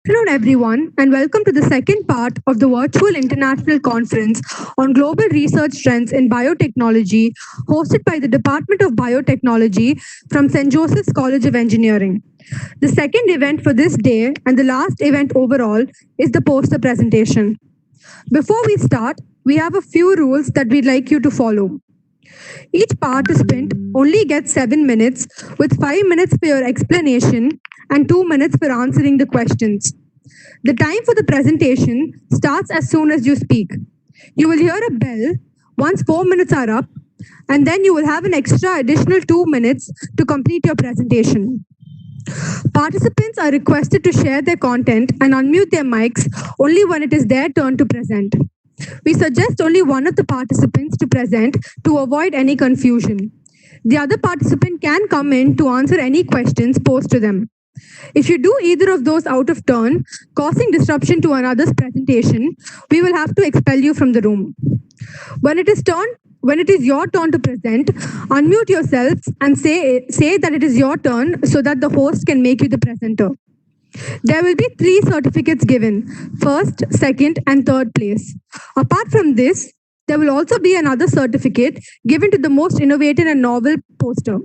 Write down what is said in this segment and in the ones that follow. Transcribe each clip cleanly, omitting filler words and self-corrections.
Afternoon, everyone, and welcome to the second part of the virtual international conference on global research trends in biotechnology, hosted by the Department of Biotechnology from St. Joseph's College of Engineering. The second event for this day and the last event overall is the poster presentation. Before we start, we have a few rules that we'd like you to follow. Each participant only gets 7 minutes, with 5 minutes for your explanation and 2 minutes for answering the questions. The time for the presentation starts as soon as you speak. You will hear a bell once 4 minutes are up, and then you will have an extra additional 2 minutes to complete your presentation. Participants are requested to share their content and unmute their mics only when it is their turn to present. We suggest only one of the participants to present to avoid any confusion. The other participant can come in to answer any questions posed to them. If you do either of those out of turn, causing disruption to another's presentation, we will have to expel you from the room. When it is your turn to present, unmute yourselves and say that it is your turn so that the host can make you the presenter. There will be 3 certificates given: first, second, and third place. Apart from this, there will also be another certificate given to the most innovative and novel poster.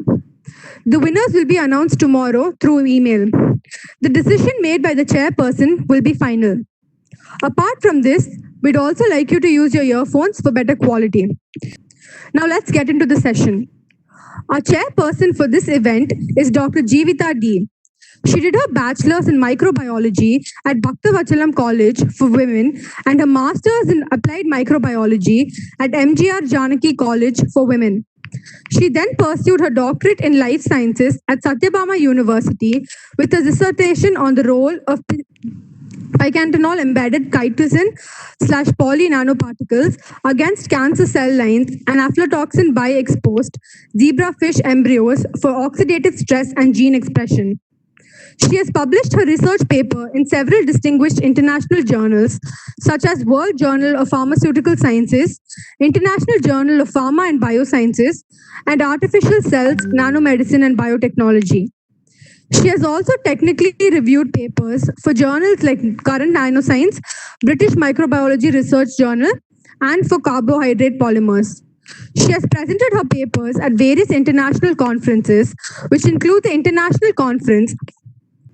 The winners will be announced tomorrow through email. The decision made by the chairperson will be final. Apart from this, we'd also like you to use your earphones for better quality. Now let's get into the session. Our chairperson for this event is Dr. Jeevita D. She did her bachelor's in microbiology at Bhaktavachalam College for Women and her master's in applied microbiology at MGR Janaki College for Women. She then pursued her doctorate in life sciences at Satyabama University with a dissertation on the role of picantanol embedded chitosan/poly nanoparticles against cancer cell lines and aflatoxin bi-exposed zebrafish embryos for oxidative stress and gene expression. She has published her research paper in several distinguished international journals, such as World Journal of Pharmaceutical Sciences, International Journal of Pharma and Biosciences, and Artificial Cells, Nanomedicine, and Biotechnology. She has also technically reviewed papers for journals like Current Nanoscience, British Microbiology Research Journal, and for carbohydrate polymers. She has presented her papers at various international conferences, which include the International Conference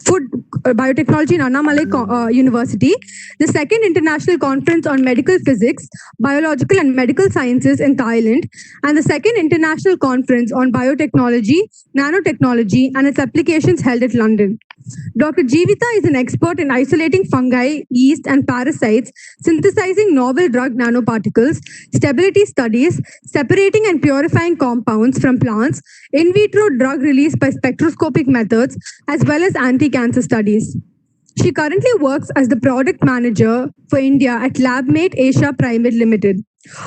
Food Biotechnology in Annamalai University, the second International Conference on Medical Physics, Biological and Medical Sciences in Thailand, and the second International Conference on Biotechnology, Nanotechnology, and its applications held at London. Dr. Jeevita is an expert in isolating fungi, yeast, and parasites, synthesizing novel drug nanoparticles, stability studies, separating and purifying compounds from plants, in vitro drug release by spectroscopic methods, as well as anti-cancer studies. She currently works as the product manager for India at LabMate Asia Private Limited.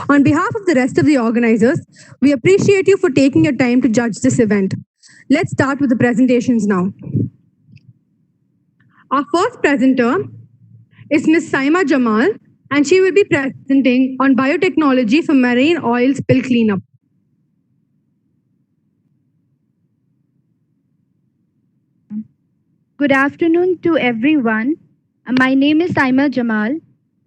On behalf of the rest of the organizers, we appreciate you for taking your time to judge this event. Let's start with the presentations now. Our first presenter is Ms. Saima Jamal, and she will be presenting on biotechnology for marine oil spill cleanup. Good afternoon to everyone. My name is Saima Jamal.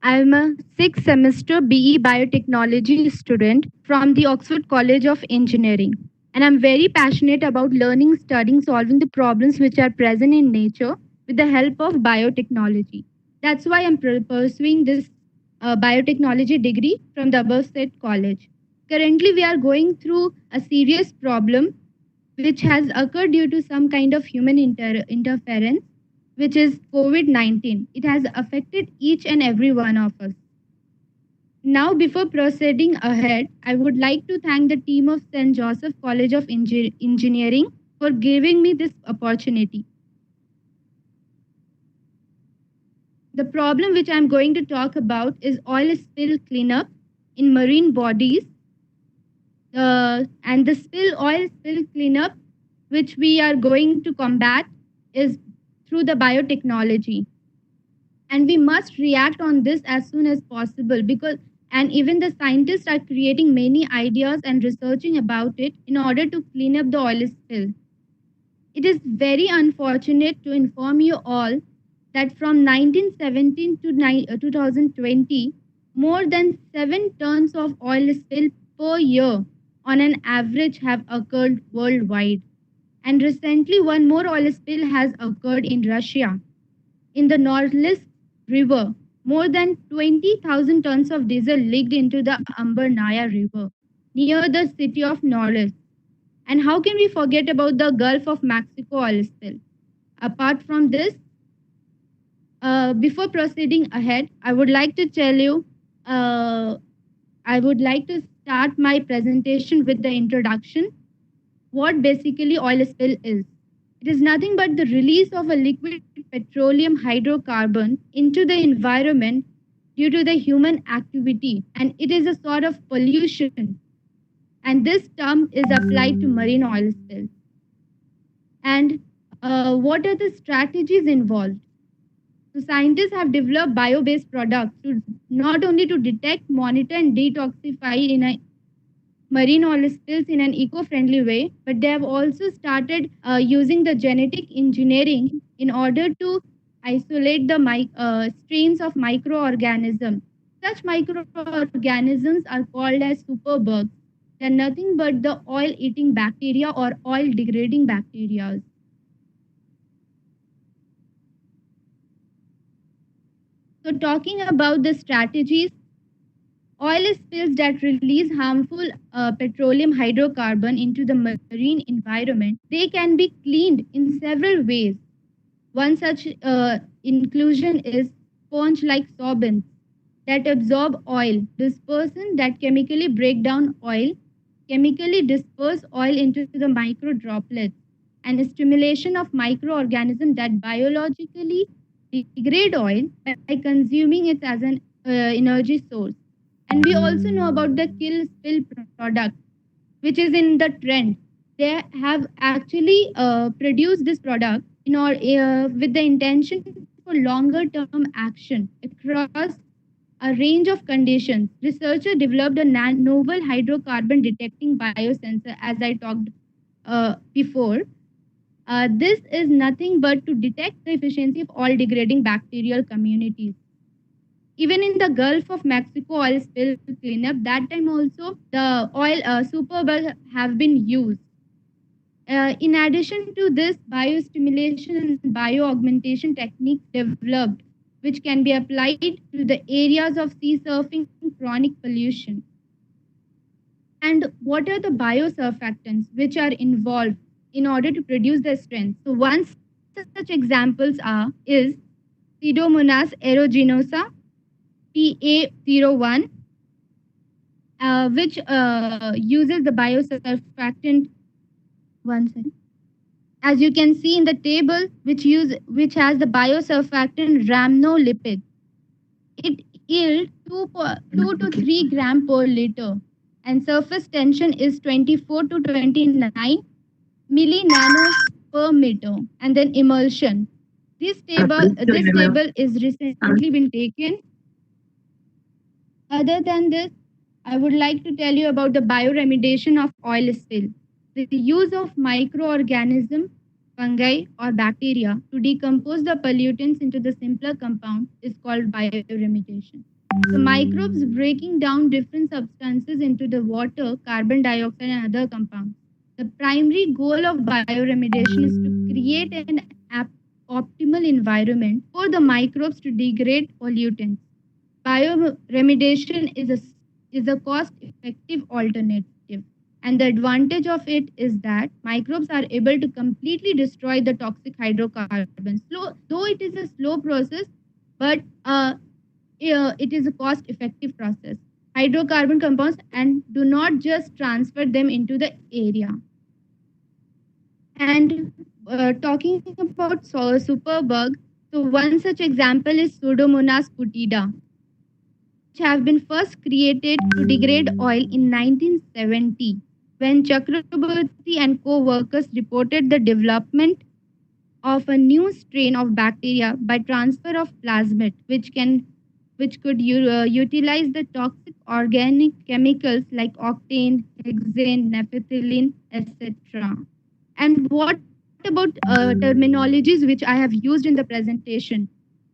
I am a sixth semester BE Biotechnology student from the Oxford College of Engineering. And I'm very passionate about learning, studying, solving the problems which are present in nature with the help of biotechnology. That's why I'm pursuing this biotechnology degree from the above said college. Currently, we are going through a serious problem which has occurred due to some kind of human interference, which is COVID-19. It has affected each and every one of us. Now, before proceeding ahead, I would like to thank the team of St. Joseph College of Engineering for giving me this opportunity. The problem which I'm going to talk about is oil spill cleanup in marine bodies. And the oil spill cleanup, which we are going to combat, is through the biotechnology. And we must react on this as soon as possible and even the scientists are creating many ideas and researching about it in order to clean up the oil spill. It is very unfortunate to inform you all that from 1917 to 2020, more than 7 tons of oil spill per year on an average have occurred worldwide. And recently, one more oil spill has occurred in Russia. In the Norilsk River, more than 20,000 tons of diesel leaked into the Ambarnaya River near the city of Norilsk. And how can we forget about the Gulf of Mexico oil spill? Apart from this, before proceeding ahead, I would like to tell you, I would like to start my presentation with the introduction. What basically oil spill is? It is nothing but the release of a liquid petroleum hydrocarbon into the environment due to the human activity, and it is a sort of pollution. And this term is applied to marine oil spill. And what are the strategies involved? So scientists have developed bio-based products to not only to detect, monitor, and detoxify in a marine oil spills in an eco-friendly way, but they have also started using the genetic engineering in order to isolate the strains of microorganisms. Such microorganisms are called as superbugs. They're nothing but the oil-eating bacteria or oil-degrading bacteria. So talking about the strategies, oil spills that release harmful petroleum hydrocarbon into the marine environment, they can be cleaned in several ways. One such inclusion is sponge-like sorbents that absorb oil, dispersant that chemically break down oil, chemically disperse oil into the micro droplets, and stimulation of microorganisms that biologically degrade oil by consuming it as an energy source. And we also know about the kill spill product, which is in the trend. They have actually produced this product with the intention for longer term action across a range of conditions. Researchers developed a novel hydrocarbon detecting biosensor, as I talked before. This is nothing but to detect the efficiency of oil degrading bacterial communities. Even in the Gulf of Mexico oil spill cleanup, that time also the oil superbug have been used. In addition to this, biostimulation and bioaugmentation techniques developed, which can be applied to the areas of sea surfing and chronic pollution. And what are the biosurfactants which are involved in order to produce the strength? So one such examples is Pseudomonas aeruginosa, PA01, which uses the biosurfactant. One second. As you can see in the table, which has the biosurfactant rhamnolipid, it yields 2 to 3 gram per liter, and surface tension is 24 to 29 millinano per meter, and then emulsion. This table is recently been taken. Other than this, I would like to tell you about the bioremediation of oil spill. The use of microorganisms, fungi, or bacteria to decompose the pollutants into the simpler compound is called bioremediation. So microbes breaking down different substances into the water, carbon dioxide, and other compounds. The primary goal of bioremediation is to create an optimal environment for the microbes to degrade pollutants. Bioremediation is a cost-effective alternative. And the advantage of it is that microbes are able to completely destroy the toxic hydrocarbons. Though it is a slow process, but it is a cost-effective process. Hydrocarbon compounds and do not just transfer them into the area. And talking about superbug, so one such example is Pseudomonas putida, which have been first created to degrade oil in 1970, when Chakraborty and co-workers reported the development of a new strain of bacteria by transfer of plasmid, which could utilize the toxic organic chemicals like octane, hexane, naphthalene, etc. And what about terminologies which I have used in the presentation?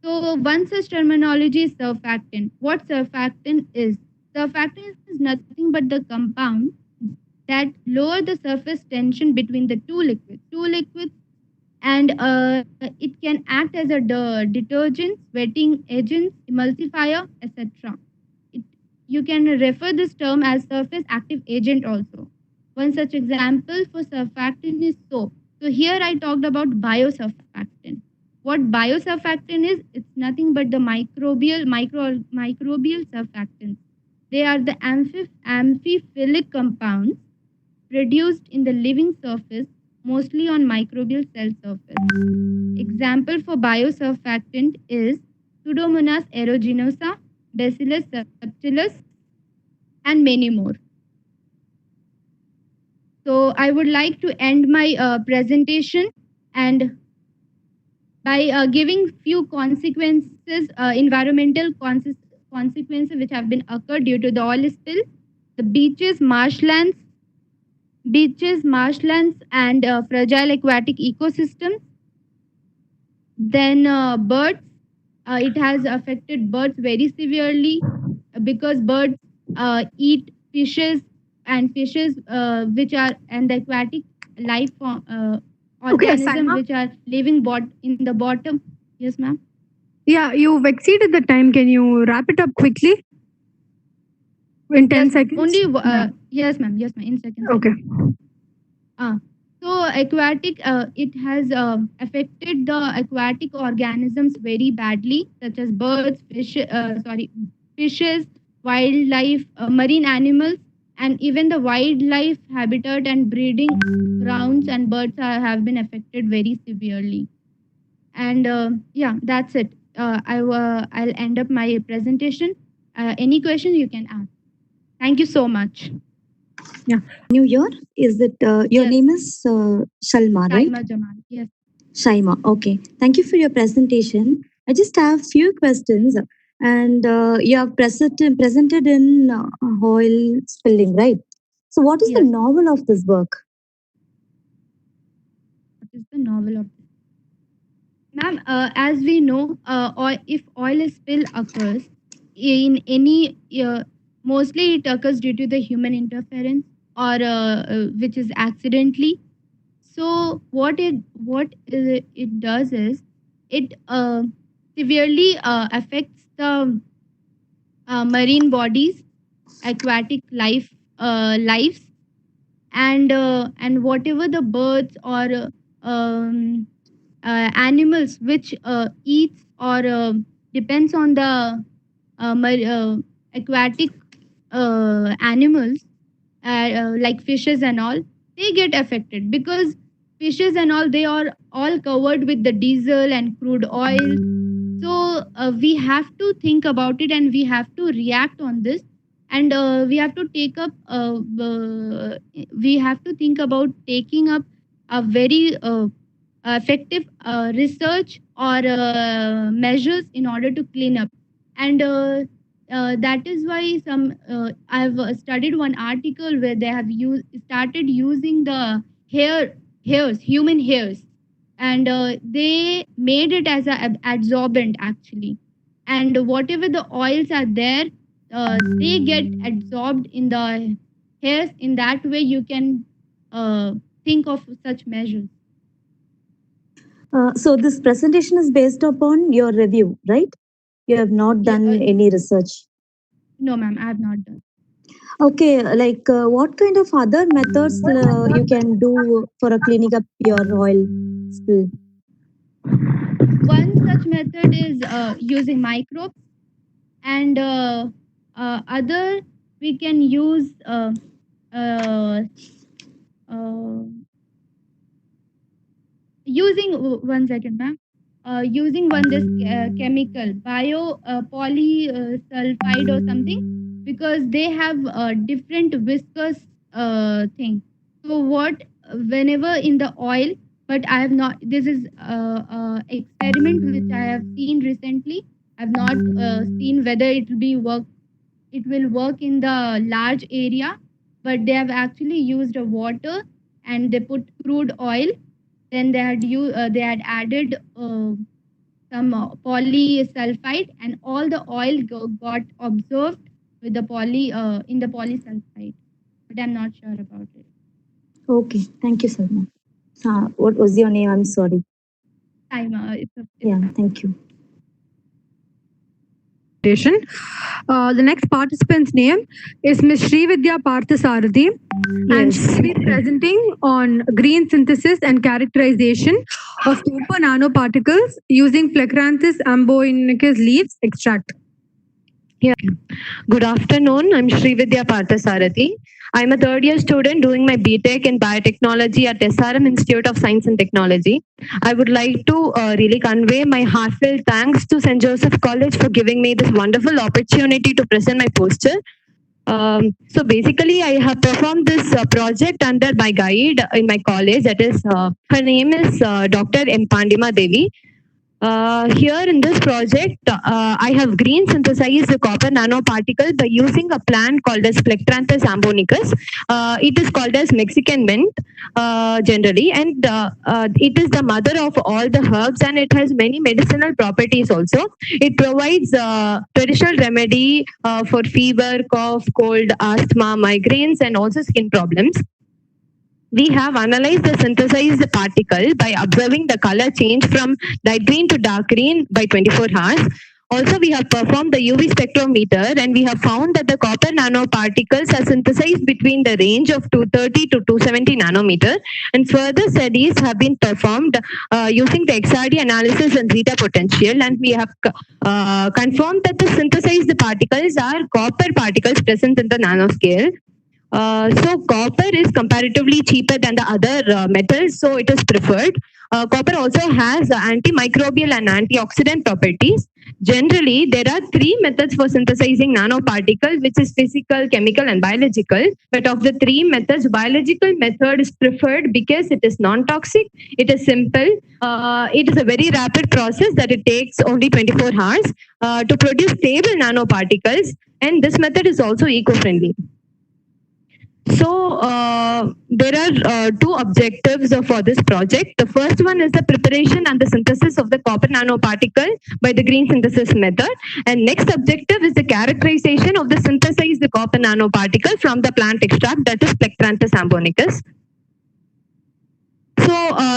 So one such terminology is surfactant. What surfactant is? Surfactant is nothing but the compound that lower the surface tension between the two liquids. And it can act as a detergent, wetting agent, emulsifier, etc. It, you can refer this term as surface active agent also. One such example for surfactant is soap. So here I talked about biosurfactant. What biosurfactant is? It's nothing but the microbial surfactants. They are the amphiphilic compounds produced in the living surface, mostly on microbial cell surface. Example for biosurfactant is Pseudomonas aeruginosa, Bacillus subtilis, and many more. So I would like to end my presentation and by giving few consequences, environmental consequences which have been occurred due to the oil spill. The beaches, marshlands, and fragile aquatic ecosystems. Then birds, it has affected birds very severely because birds eat fishes and fishes which are and the aquatic life organisms Saima? which are living in the bottom. Yes, ma'am. Yeah, you've exceeded the time. Can you wrap it up quickly in 10 Yes, seconds? only Yeah. yes, ma'am. Yes, ma'am. In seconds. Okay. So aquatic, it has affected the aquatic organisms very badly, such as birds, fishes, wildlife, marine animals, and even the wildlife habitat and breeding grounds and birds have been affected very severely. And yeah, that's it. I'll end up my presentation. Any question you can ask. Thank you so much. New Year? Is it your Yes. name is Shalma, right? Saima Jamal. Yes. Shaima. Okay. Thank you for your presentation. I just have few questions, and you have presented in oil spilling, right? So, what is the Yes. novel of this work? What is the novel of this? Ma'am, as we know, if oil spill occurs in any, mostly it occurs due to the human interference or which is accidentally. So what it does is it severely affects the marine bodies, aquatic lives, and whatever the birds or animals which eats or depends on the aquatic animals like fishes and all, they get affected because fishes and all, they are all covered with the diesel and crude oil. So we have to think about it and we have to react on this, and we have to we have to think about taking up a very effective research or measures in order to clean up. And that is why I've studied one article where they have started using the human hairs, and they made it as a absorbent actually. And whatever the oils are there, they get absorbed in the hairs. In that way, you can think of such measures. So, this presentation is based upon your review, right? You have not done any research. No, ma'am, I have not done. Okay, like what kind of other methods you can do for a cleaning up your oil spill? One such method is using microbes, and other we can use uh, using one second, ma'am. Using this chemical bio polysulfide or something, because they have different viscous thing. So what whenever in the oil, but I have not. This is experiment which I have seen recently. I've not seen whether it will be work. It will work in the large area, but they have actually used a water and they put crude oil. Then they had added some polysulfide, and all the oil got observed with the in the polysulfide. But I'm not sure about it. Okay, thank you, Salma. What was your name? I'm sorry. Yeah, thank you. The next participant's name is Ms. Srividya Parthasarathi, and she will be presenting on green synthesis and characterization of copper nanoparticles using Plectranthus amboinicus leaves extract. Good afternoon. I'm Srividya Parthasarathi. I'm a third year student doing my BTech in biotechnology at SRM Institute of Science and Technology. I would like to really convey my heartfelt thanks to St. Joseph College for giving me this wonderful opportunity to present my poster. So basically, I have performed this project under my guide in my college. That is, her name is Dr. M. Pandima Devi. Here in this project, I have green synthesized the copper nanoparticle by using a plant called as Plectranthus ambonicus. It is called as Mexican mint generally, and it is the mother of all the herbs, and it has many medicinal properties also. It provides traditional remedy for fever, cough, cold, asthma, migraines, and also skin problems. We have analyzed the synthesized particle by observing the color change from light green to dark green by 24 hours. Also, we have performed the UV spectrometer, and we have found that the copper nanoparticles are synthesized between the range of 230 to 270 nanometer. And further studies have been performed using the XRD analysis and zeta potential, and we have confirmed that the synthesized particles are copper particles present in the nanoscale. So copper is comparatively cheaper than the other metals, so it is preferred. Copper also has antimicrobial and antioxidant properties. Generally, there are three methods for synthesizing nanoparticles, which is physical, chemical, and biological. But of the three methods, biological method is preferred because it is non-toxic, it is simple, it is a very rapid process that it takes only 24 hours to produce stable nanoparticles, and this method is also eco-friendly. So there are two objectives for this project. The first one is the preparation and the synthesis of the copper nanoparticle by the green synthesis method. And next objective is the characterization of the synthesized copper nanoparticle from the plant extract, that is Plectranthus ambonicus. So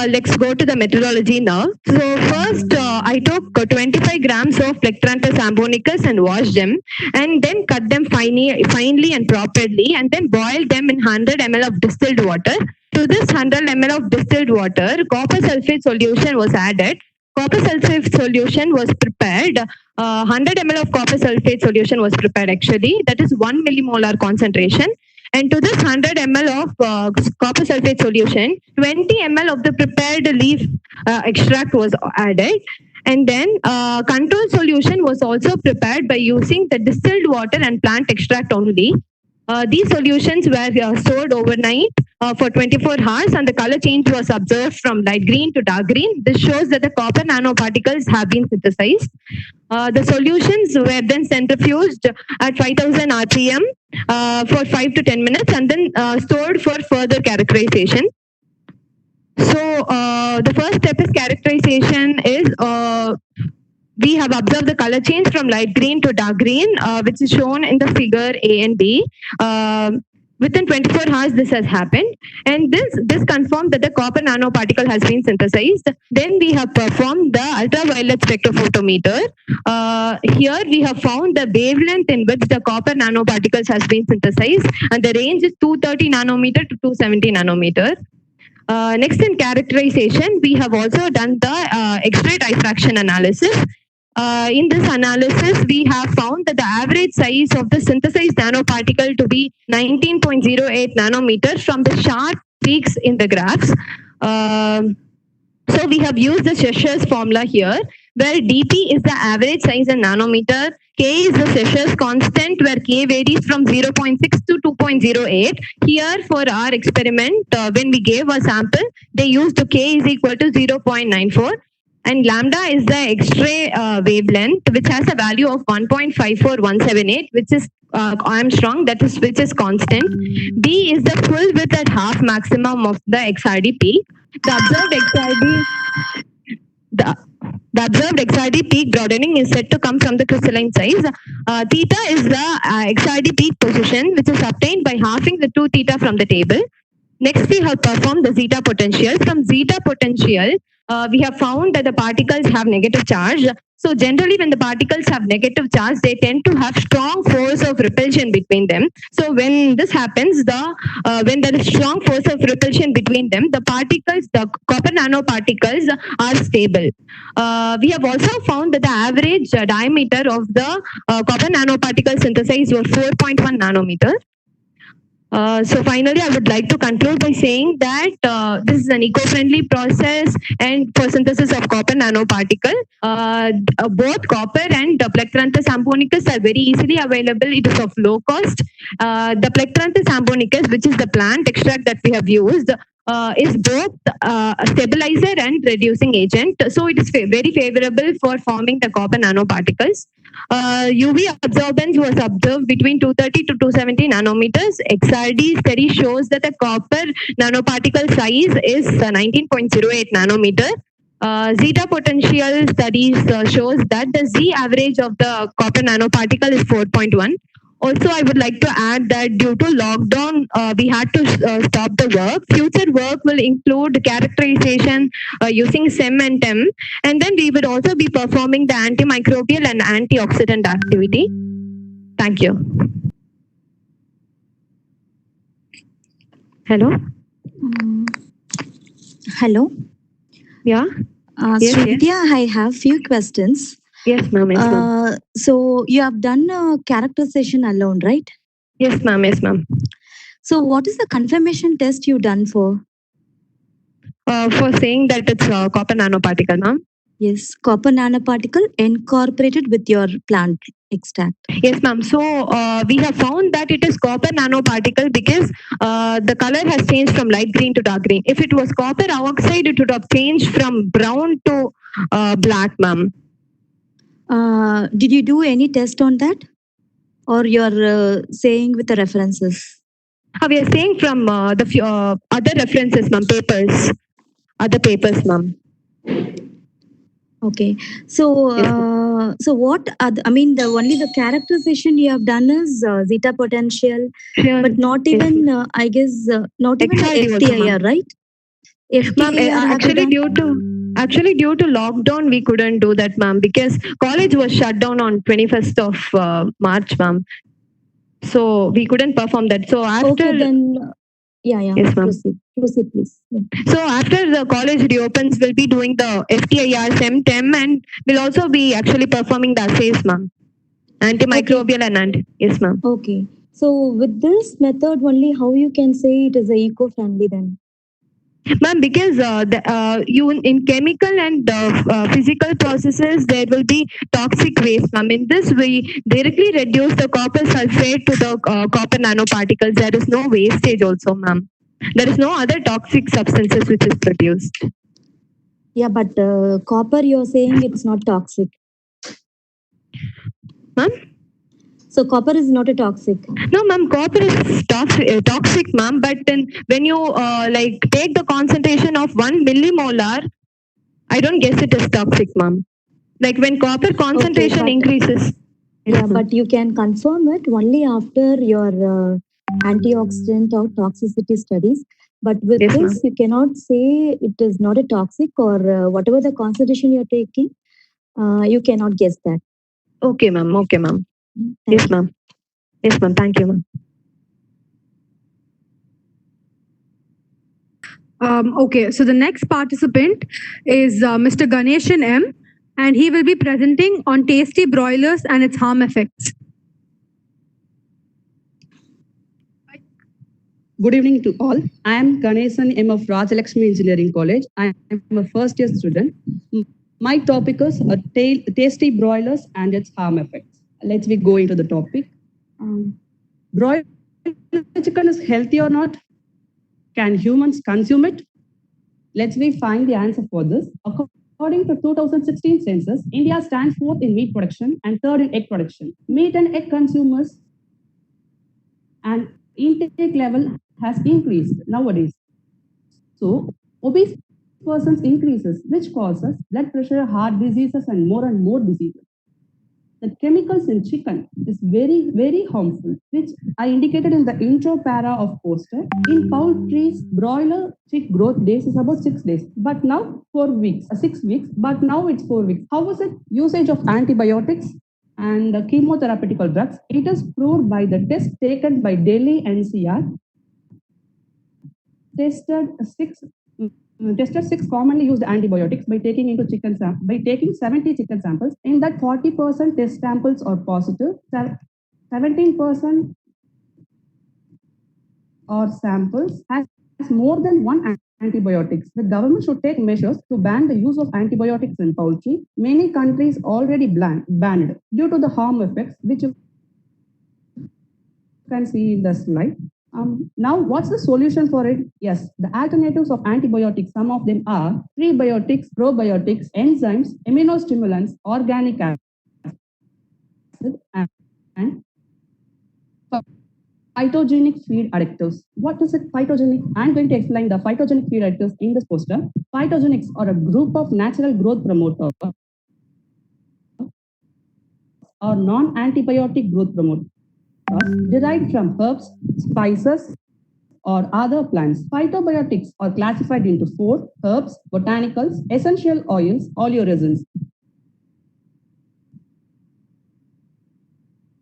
let's go to the methodology now. So first, I took 25 grams of Plectranthus ambonicus and washed them, and then cut them finely and properly, and then boiled them in 100 ml of distilled water. To this 100 ml of distilled water, copper sulfate solution was added. Copper sulfate solution was prepared. 100 ml of copper sulfate solution was prepared actually. That is 1 millimolar concentration. And to this 100 ml of copper sulfate solution, 20 ml of the prepared leaf extract was added. And then control solution was also prepared by using the distilled water and plant extract only. These solutions were stored overnight for 24 hours, and the color change was observed from light green to dark green. This shows that the copper nanoparticles have been synthesized. The solutions were then centrifuged at 5000 RPM for 5 to 10 minutes, and then stored for further characterization. So the first step is characterization is we have observed the color change from light green to dark green, which is shown in the figure A and B. Within 24 hours, this has happened, and this confirmed that the copper nanoparticle has been synthesized. Then we have performed the ultraviolet spectrophotometer. Here we have found the wavelength in which the copper nanoparticles has been synthesized, and the range is 230 nanometer to 270 nanometer. Next, in characterization, we have also done the X-ray diffraction analysis. In this analysis, we have found that the average size of the synthesized nanoparticle to be 19.08 nanometers from the sharp peaks in the graphs. So we have used the Cheshire's formula here, where dP is the average size in nanometer, K is the Cheshire's constant, where K varies from 0.6 to 2.08. Here for our experiment, when we gave a sample, they used K is equal to 0.94. And lambda is the X-ray wavelength, which has a value of 1.54178, which is Armstrong, which is constant. B is the full width at half maximum of the XRD peak. The the observed XRD peak broadening is said to come from the crystalline size. Theta is the XRD peak position, which is obtained by halving the 2 theta from the table. Next, we have performed the zeta potential. From zeta potential, we have found that the particles have negative charge. So generally, when the particles have negative charge, they tend to have strong force of repulsion between them. So when this happens, when there is strong force of repulsion between them, the particles, the copper nanoparticles, are stable. We have also found that the average diameter of the copper nanoparticle synthesized was 4.1 nanometer. So finally, I would like to conclude by saying that this is an eco-friendly process and for synthesis of copper nanoparticle. Both copper and Plectranthus ambonicus are very easily available. It is of low cost. The Plectranthus ambonicus, which is the plant extract that we have used, is both a stabilizer and reducing agent. So it is very favorable for forming the copper nanoparticles. UV absorbance was observed between 230 to 270 nanometers. XRD study shows that the copper nanoparticle size is 19.08 nanometer. Zeta potential studies shows that the Z average of the copper nanoparticle is 4.1. Also, I would like to add that due to lockdown, we had to stop the work. Future work will include characterization using SEM and TEM. And then we would also be performing the antimicrobial and antioxidant activity. Thank you. Hello? Hello. Yeah? Yes, Srividya, I have few questions. Yes, ma'am. Yes, ma'am. So you have done a characterization alone, right? Yes, ma'am. Yes, ma'am. So what is the confirmation test you done for? For saying that it's a copper nanoparticle, ma'am. Yes, copper nanoparticle incorporated with your plant extract. Yes, ma'am. So we have found that it is copper nanoparticle because the color has changed from light green to dark green. If it was copper oxide, it would have changed from brown to black, ma'am. Did you do any test on that? Or you're saying with the references? We are saying from the other references, ma'am, papers. Other papers, ma'am. Okay. So, Yes, so what I mean, the only the characterization you have done is zeta potential, Sure. but not Yes, even, I guess, not even XRD also, FTIR, ma'am. right? Ma'am, FTIR have you actually done? due to lockdown, we couldn't do that, ma'am, because college was shut down on 21st of March, ma'am. So we couldn't perform that. So after Okay, then, yeah, yes, ma'am. proceed, please. Yeah. So after the college reopens, we'll be doing the FTIR, SEM, TEM, and we'll also be actually performing the assays, ma'am. Antimicrobial and yes, ma'am. Okay. So with this method only, how you can say it is a eco-friendly then? Ma'am, because you in chemical and physical processes, there will be toxic waste, ma'am. In this, we directly reduce the copper sulfate to the copper nanoparticles. There is no wastage also, ma'am. There is no other toxic substances which is produced. Yeah, but copper, you're saying it's not toxic. Ma'am? So copper is not a toxic. No, ma'am, copper is toxic, ma'am. But then when you like take the concentration of 1 millimolar, I don't guess it is toxic, ma'am. Like when copper concentration but- increases. Yeah, but you can confirm it only after your antioxidant or toxicity studies. But with Yes, this, you cannot say it is not a toxic or whatever the concentration you're taking, you cannot guess that. Okay, ma'am. Okay, ma'am. Thank Yes, ma'am. Yes, ma'am. Thank you, ma'am. Okay, so the next participant is Mr. Ganeshan M, and he will be presenting on tasty broilers and its harm effects. Good evening to all. I am Ganesan M of Rajalakshmi Engineering College. I am a first year student. My topic is tasty broilers and its harm effects. Let's we go into the topic. Broiler chicken is healthy or not? Can humans consume it? Let's we find the answer for this. According to 2016 census, India stands fourth in meat production and third in egg production. Meat and egg consumers and intake level has increased nowadays. So obese increases, which causes blood pressure, heart diseases, and more diseases. The chemicals in chicken is very, very harmful, which I indicated in the intro para of poster. In poultry's broiler chick growth days is about 6 days, but now 4 weeks, 6 weeks, but now it's 4 weeks. How was it? Usage of antibiotics and chemotherapeutic drugs. It is proved by the test taken by Delhi NCR. Tested six commonly used antibiotics by taking 70 chicken samples. In that, 40% test samples are positive, 17% or samples has more than one antibiotics. The government should take measures to ban the use of antibiotics in poultry. Many countries already banned due to the harm effects, which you can see in the slide. Now, what's the solution for it? Yes, the alternatives of antibiotics, some of them are prebiotics, probiotics, enzymes, immunostimulants, organic acid, and phytogenic feed additives. What is it, phytogenic? I'm going to explain the phytogenic feed additives in this poster. Phytogenics are a group of natural growth promoters or non-antibiotic growth promoters derived from herbs, spices, or other plants. Phytobiotics are classified into 4: herbs, botanicals, essential oils, oleoresins.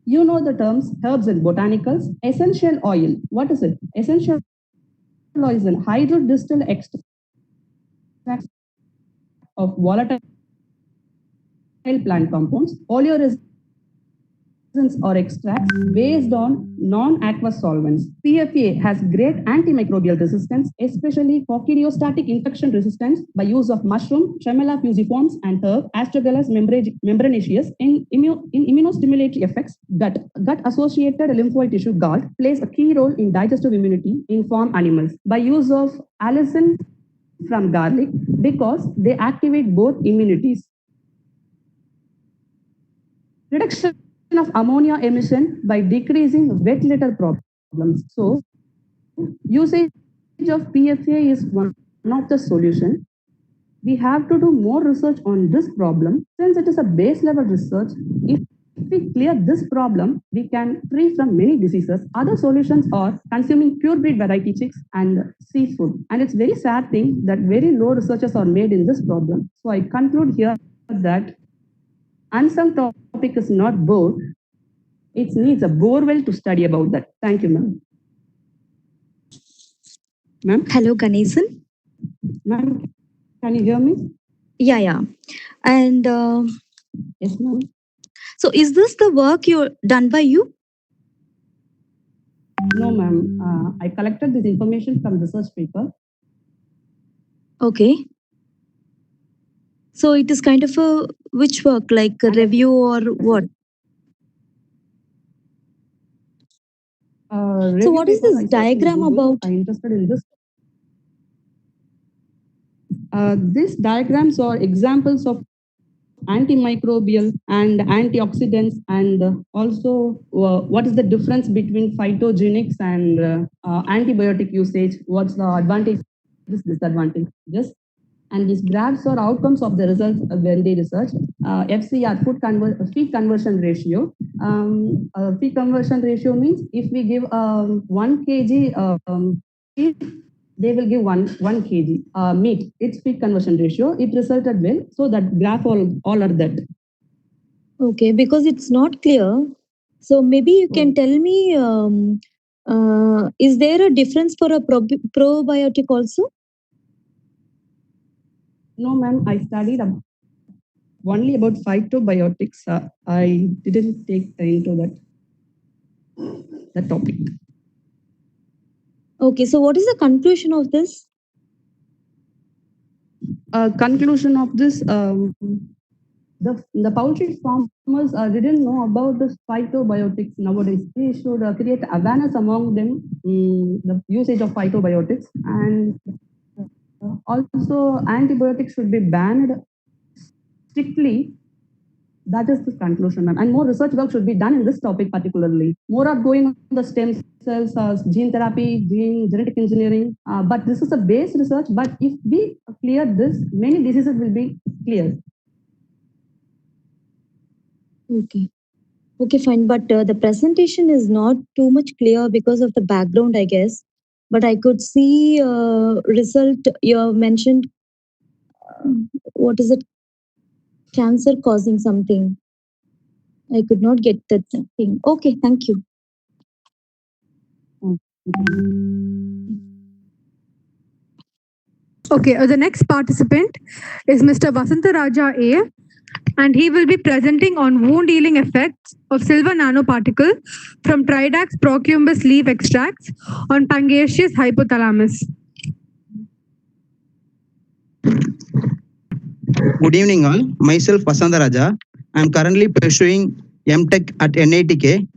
You know the terms herbs and botanicals. Essential oil, what is it? Essential oil is an hydrodistilled extract of volatile plant compounds. Oleoresins or extracts based on non-aqueous solvents. PFA has great antimicrobial resistance, especially coccidiostatic infection resistance by use of mushroom, Tremella fusiformis, and herb Astragalus membranaceus in immunostimulatory effects. Gut-associated lymphoid tissue GALT plays a key role in digestive immunity in farm animals by use of allicin from garlic because they activate both immunities. Reduction of ammonia emission by decreasing wet litter problems. So, usage of PFA is one of the solution. We have to do more research on this problem. Since it is a base level research, if we clear this problem, we can free from many diseases. Other solutions are consuming pure breed variety chicks and seafood. And it's very sad thing that very low researches are made in this problem. So I conclude here that unsung topic is not bore. It needs a borewell to study about that. Thank you, ma'am. Ma'am? Hello, Ganesan. Ma'am, can you hear me? Yeah. And Yes, ma'am. so is this the work done by you? No, ma'am. I collected this information from research paper. Okay. So it is kind of a which work, like a review or what? So what is this diagram about? I'm interested in this. These diagrams are examples of antimicrobial and antioxidants, and also what is the difference between phytogenics and antibiotic usage? What's the advantage, disadvantages? And these graphs are outcomes of the results when they research. FCR, feed conversion ratio. Feed conversion ratio means if we give 1 kg feed, they will give 1 kg meat. It's feed conversion ratio. It resulted well. So that graph all are that. Okay, because it's not clear. So maybe you can tell me, is there a difference for a probiotic also? No, ma'am. I studied only about phytobiotics. I didn't take into that topic. Okay, so what is the conclusion of this? Conclusion of this, the poultry farmers didn't know about the phytobiotics nowadays. They should create awareness among them, the usage of phytobiotics, and also antibiotics should be banned strictly That is the conclusion, ma'am. And more research work should be done in this topic particularly. More are going on the stem cells, gene therapy, genetic engineering. But this is a base research. But if we clear this, many diseases will be cleared. Okay. Okay, fine. But the presentation is not too much clear because of the background, I guess. But I could see result you have mentioned. What is it? Cancer causing something. I could not get that thing. Okay, thank you. Okay, the next participant is Mr. Vasanta Raja A, and he will be presenting on wound healing effects of silver nanoparticle from Tridax procumbus leaf extracts on Pangaseous hypothalamus. Good evening all. Myself Vasanta Raja. I am currently pursuing MTech at NITK.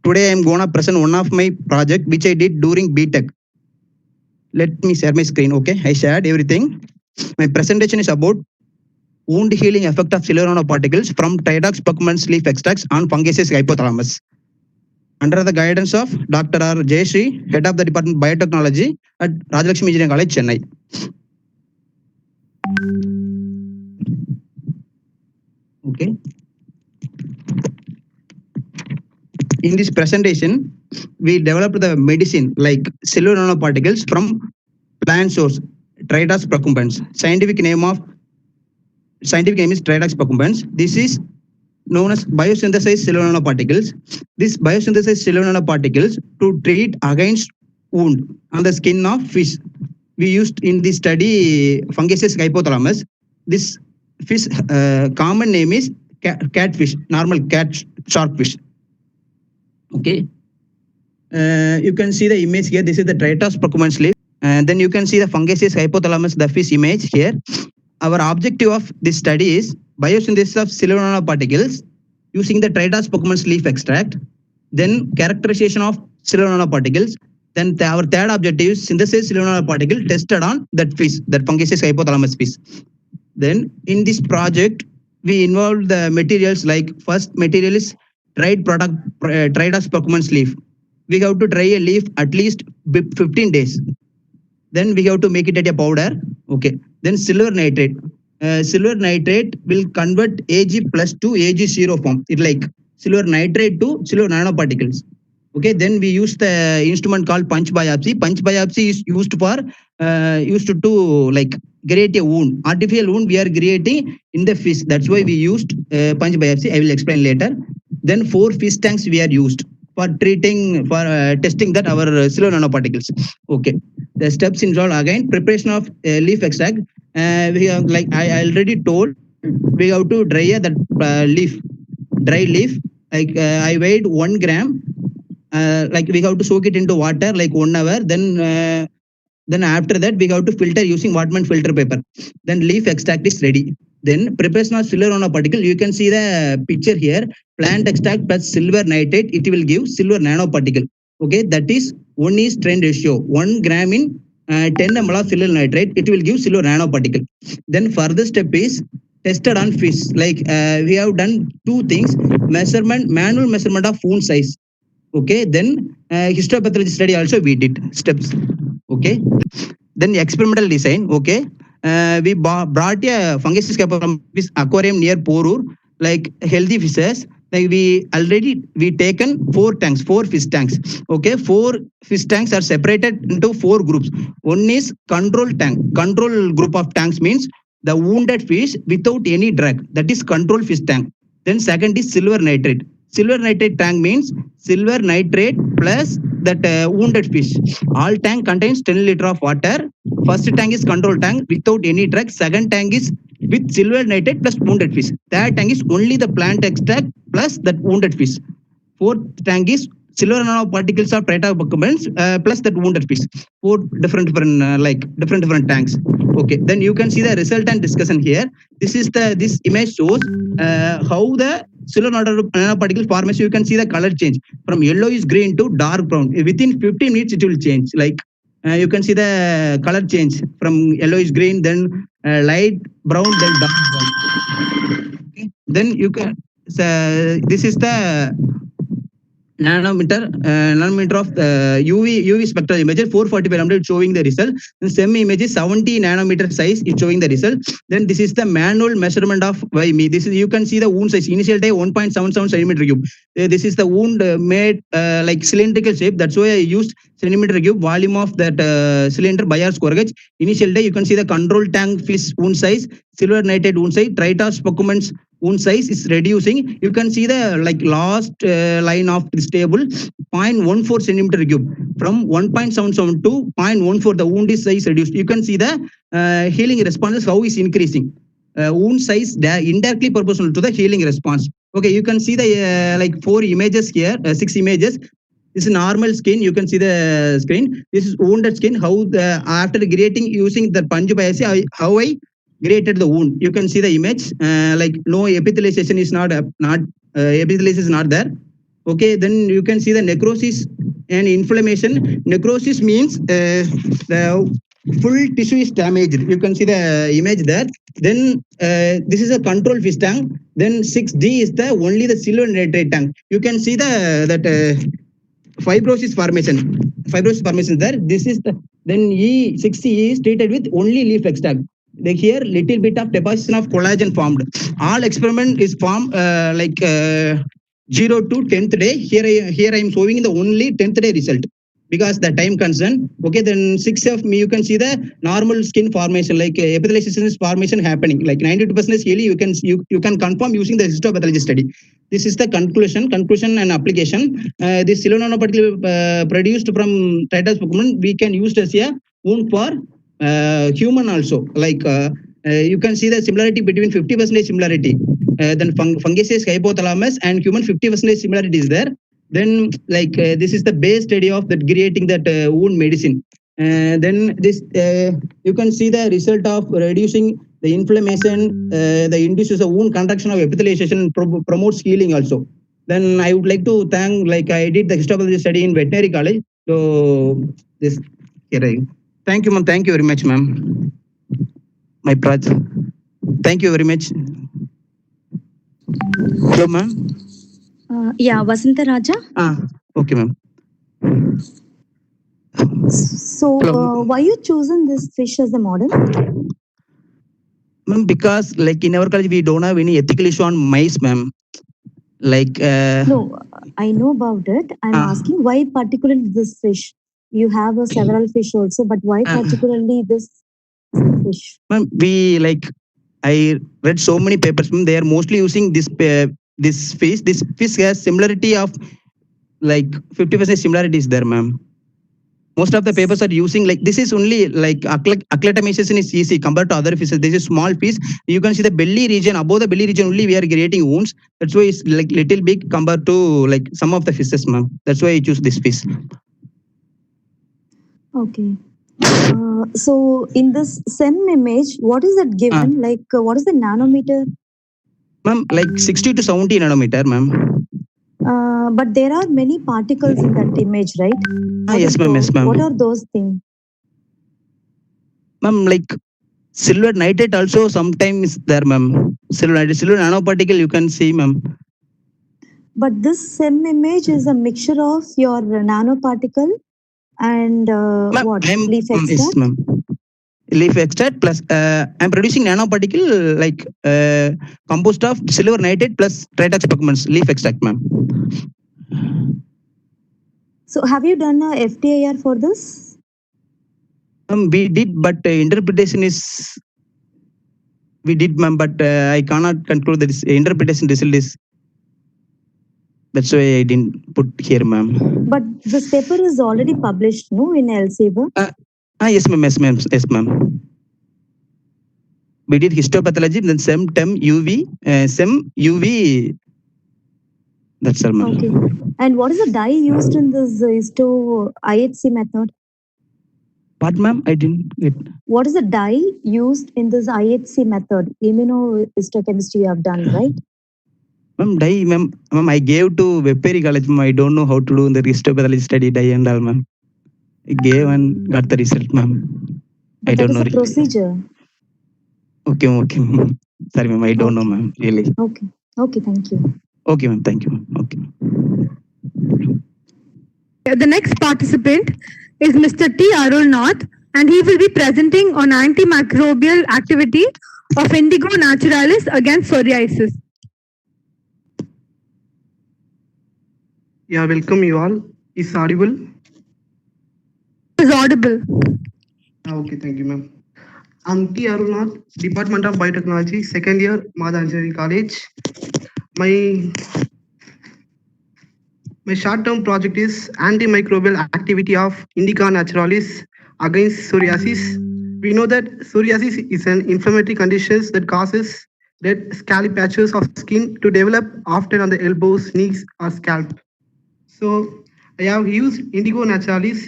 Today I am gonna present one of my project which I did during BTech. Let me share my screen. Okay, I shared everything. My presentation is about wound healing effect of silver nanoparticles from Tridax procumbus leaf extracts on Pangaseous hypothalamus. Under the guidance of Dr. R. Jayashree, Head of the Department of Biotechnology at Rajalakshmi Engineering College, Chennai. Okay. In this presentation, we developed the medicine like silver nanoparticles from plant source, Tridax procumbens. Scientific name is Tridax procumbens. This is known as biosynthesized silver nanoparticles. This biosynthesized silver nanoparticles to treat against wound on the skin of fish. We used in this study Pangaseous hypothalamus. This fish common name is catfish, normal cat shark fish. Okay, you can see the image here. This is the Tridax procumbens leaf, and then you can see the Pangaseous hypothalamus, the fish image here. Our objective of this study is biosynthesis of silver nanoparticles using the Tridax procumbens leaf extract, then characterization of silver nanoparticles. Then our third objective is synthesis silver nanoparticle tested on that fish, that Pangaseous hypothalamus fish. Then in this project, we involved the materials like first material is dried product, Tridax procumbens leaf. We have to dry a leaf at least 15 days. Then we have to make it at a powder. Okay. Then silver nitrate. Silver nitrate will convert Ag plus to Ag0 form. It's like silver nitrate to silver nanoparticles. Okay. Then we use the instrument called punch biopsy. Punch biopsy is used to like create a wound. Artificial wound we are creating in the fish. That's why we used punch biopsy. I will explain later. Then 4 fish tanks we are used for treating, for testing that our silver nanoparticles. Okay. The steps involved again preparation of leaf extract. We have, like I already told, we have to dry that dry leaf. Like I weighed 1 gram. Like we have to soak it into water like 1 hour. Then after that we have to filter using Whatman filter paper. Then leaf extract is ready. Then preparation of silver nanoparticle. You can see the picture here. Plant extract plus silver nitrate. It will give silver nanoparticle. Okay, that is 1:10 ratio. 1 gram in 10 ml of silver nitrate. It will give silver nanoparticle. Then further step is tested on fish. Like we have done 2 things: manual measurement of wound size. Okay, then histopathology study also we did steps. Okay, then experimental design. Okay, we brought a Pangaseous hypothalamus aquarium near Porur, like healthy fishes. Like we taken 4 tanks, 4 fish tanks. Okay, 4 fish tanks are separated into 4 groups. One is control tank. Control group of tanks means the wounded fish without any drug. That is control fish tank. Then second is silver nitrate. Silver nitrate tank means silver nitrate plus that wounded fish. All tank contains 10 liters of water. First tank is control tank without any drug. Second tank is with silver nitrate plus wounded fish. Third tank is only the plant extract plus that wounded fish. Fourth tank is silver nanoparticles of Tridax procumbens plus that wounded fish. 4 different tanks. Okay, then you can see the result and discussion here. This image shows how the silver nanoparticle formation. You can see the color change from yellowish green to dark brown. Within 15 minutes it will change. Like you can see the color change from yellowish green, then light brown, then dark brown. Okay. then you can, this is the nanometer of the UV spectral images 445 nanometer showing the result. Then SEM image is 70 nanometer size is showing the result. Then this is the manual measurement of by me. This is, you can see the wound size initial day 1.77 centimeter cube. This is the wound made like cylindrical shape. That's why I used centimeter cube. Volume of that cylinder by our square gauge. Initial day you can see the control tank fish wound size, silver nitrate wound size, Tritos Pocumens wound size is reducing. You can see the like last line of this table 0.14 centimeter cube from 1.77 to 0.14. The wound is size reduced. You can see the healing response how is increasing. Wound size indirectly proportional to the healing response. Okay, you can see the like 4 images here, 6 images. This is normal skin. You can see the screen. This is wounded skin. How the after grading using the punch biopsy, how I graded the wound. You can see the image. Like no epithelialization is not epithelialization is not there. Okay, then you can see the necrosis and inflammation. Necrosis means the full tissue is damaged. You can see the image there. Then this is a control fish tank. Then 6D is the only the silver nitrate tank. You can see the that fibrosis formation. Fibrosis formation there. This is the then E60 is treated with only leaf extract. Like here, little bit of deposition of collagen formed. All experiment is formed like 0 to 10th day. Here I am showing the only 10th day result because the time concern. Okay, then 6 of me you can see the normal skin formation, like epithelialization is formation happening. Like 92% healing, you can confirm using the histopathology study. This is the conclusion and application. This silver nanoparticle produced from Tritos Pocumens, we can use as a wound for human also. Like you can see the similarity between 50% similarity. Then fungaceous hypothalamus and human 50% similarity is there. Then like this is the base study of that creating that wound medicine. Then this you can see the result of reducing the inflammation, the induces a wound contraction of epithelialization, promotes healing also. Then I would like to thank, like I did the histopathology study in veterinary college. So this here thank you, ma'am. Thank you very much, ma'am. My project. Thank you very much. Hello, ma'am. Yeah, Vasanta Raja. Okay, ma'am. So, why you chosen this fish as a model? Ma'am, because like in our college we don't have any ethical issue on mice, ma'am. Like No, I know about it. I'm asking why particularly this fish. You have several fish also, but why particularly this fish? Ma'am, we like I read so many papers. Ma'am, they are mostly using this fish. This fish has similarity of like 50% similarity is there, ma'am. Most of the papers are using like this is only like acclimatization is easy compared to other fishes. This is small fish. You can see the belly region, above the belly region only we are creating wounds. That's why it's like little big compared to like some of the fishes, ma'am. That's why I choose this fish. Okay. So in this SEM image, what is it given? Like what is the nanometer? Ma'am, like 60 to 70 nanometer, ma'am. But there are many particles in that image, right? Yes, ma'am. Yes, ma'am. What are those things? Ma'am, like silver nitrate also sometimes there, ma'am. Silver nitrate, silver nanoparticle you can see, ma'am. But this SEM image is a mixture of your nanoparticle and what? Leaf extract? Yes, ma'am. Leaf extract plus I'm producing nanoparticle like composed of silver nitrate plus Tritos Pocumens leaf extract, ma'am. So have you done a FTIR for this? We did, but interpretation is we did, ma'am, but I cannot conclude that this interpretation result is. That's why I didn't put here, ma'am. But this paper is already published, no, in Elsevier? Yes, ma'am. Yes, ma'am. Yes, ma'am. We did histopathology, then SEM, TEM, UV, SEM, UV. That's all, ma'am. Okay. And what is the dye used in this IHC method? What, ma'am? I didn't get. What is the dye used in this IHC method? Immunohistochemistry you have done, right? Ma'am, dye, ma'am, I gave to veterinary college, ma'am. I don't know how to do the histopathology study dye and all, ma'am. I gave and got the result, ma'am. I don't know. That is a procedure. Okay. Sorry, ma'am. I don't know, ma'am. Really. Okay. Okay, thank you. Okay, ma'am. Thank you, ma'am. Okay. The next participant is Mr. T. Arulnath, and he will be presenting on antimicrobial activity of Indigo naturalis against psoriasis. Yeah, welcome you all. Is audible? Is audible. Okay, thank you, ma'am. I'm T. Arulnath, Department of Biotechnology, second year, Madha Engineering College. My short-term project is antimicrobial activity of Indica naturalis against psoriasis. We know that psoriasis is an inflammatory condition that causes red scaly patches of skin to develop often on the elbows, knees, or scalp. So I have used Indigo naturalis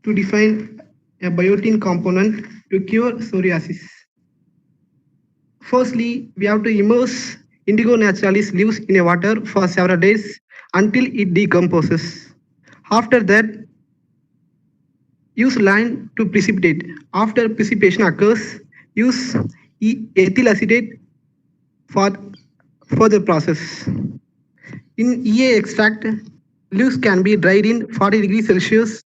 to define a biotin component to cure psoriasis. Firstly, we have to immerse Indigo naturalis leaves in a water for several days until it decomposes. After that, use lime to precipitate. After precipitation occurs, use ethyl acetate for further process. In EA extract, leaves can be dried in 40 degrees Celsius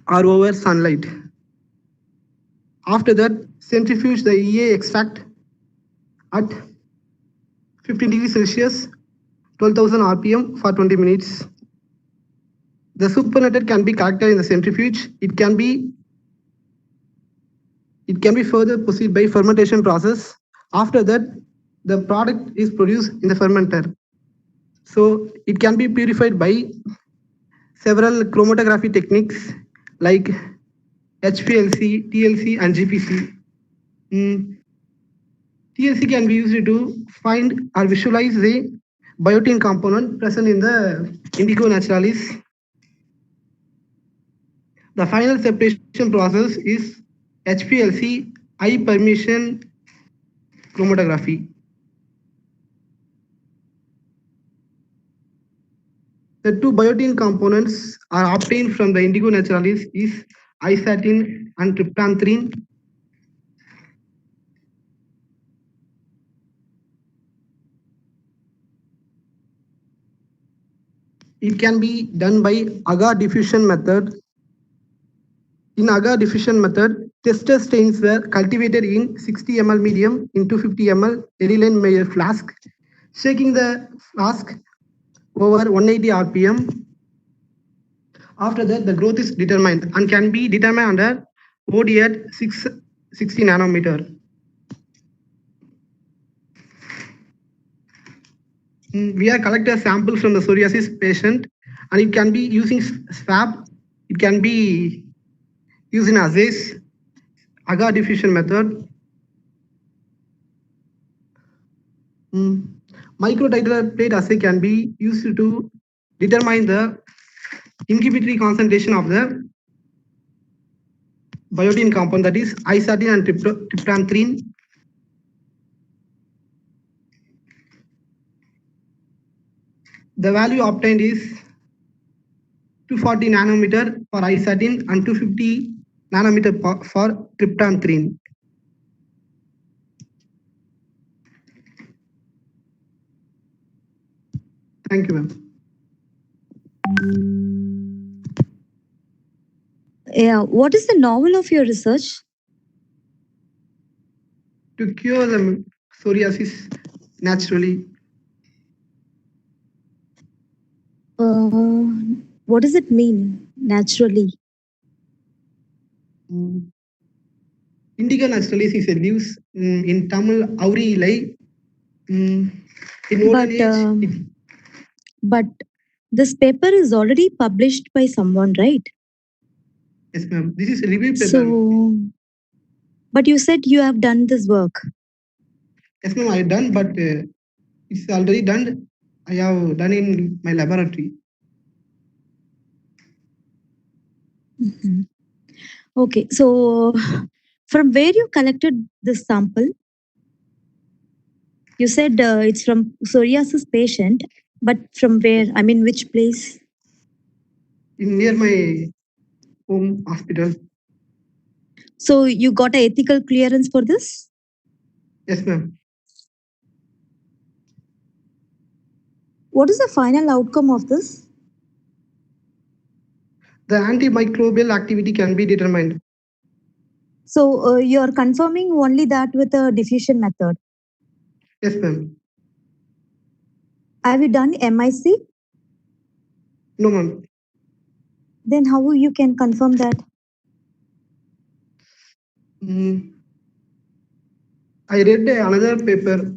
or over sunlight. After that, centrifuge the EA extract at 15 degrees Celsius, 12,000 RPM for 20 minutes. The supernatant can be collected in the centrifuge. It can be further proceed by fermentation process. After that, the product is produced in the fermenter. So it can be purified by several chromatography techniques like HPLC, TLC, and GPC. TLC can be used to find or visualize the biotin component present in the Indigo naturalis. The final separation process is HPLC, high permission chromatography. The two biotin components are obtained from the Indigo naturalis is isatin and tryptanthrene. It can be done by agar diffusion method. In agar diffusion method, tester strains were cultivated in 60 ml medium in 250 ml Edelin Meyer flask, shaking the flask over 180 RPM. After that, the growth is determined and can be determined under OD at 660 nanometer. We are collecting a sample from the psoriasis patient, and it can be using swab. It can be used in assays, agar diffusion method. Microtiter plate assay can be used to determine the inhibitory concentration of the biotin compound, that is isatin and tryptanthrene. The value obtained is 240 nanometer for isatin and 250 nanometer for tryptanthrene. Thank you, ma'am. Yeah, what is the novel of your research? To cure the psoriasis naturally. What does it mean, naturally? Indica naturalis is a leaves in Tamil Auri ilai. In olden age, But this paper is already published by someone, right? yes, ma'am. This is a review paper. So, but you said you have done this work. Yes, ma'am, I have done, but it's already done. I have done in my laboratory. Okay, so from where you collected this sample? You said it's from psoriasis patient, but from where? I mean, which place? Near my home hospital. So you got an ethical clearance for this? Yes, ma'am. What is the final outcome of this? The antimicrobial activity can be determined. So you're confirming only that with a diffusion method. Yes, ma'am. Have you done MIC? No, ma'am. Then how you can confirm that? I read another paper.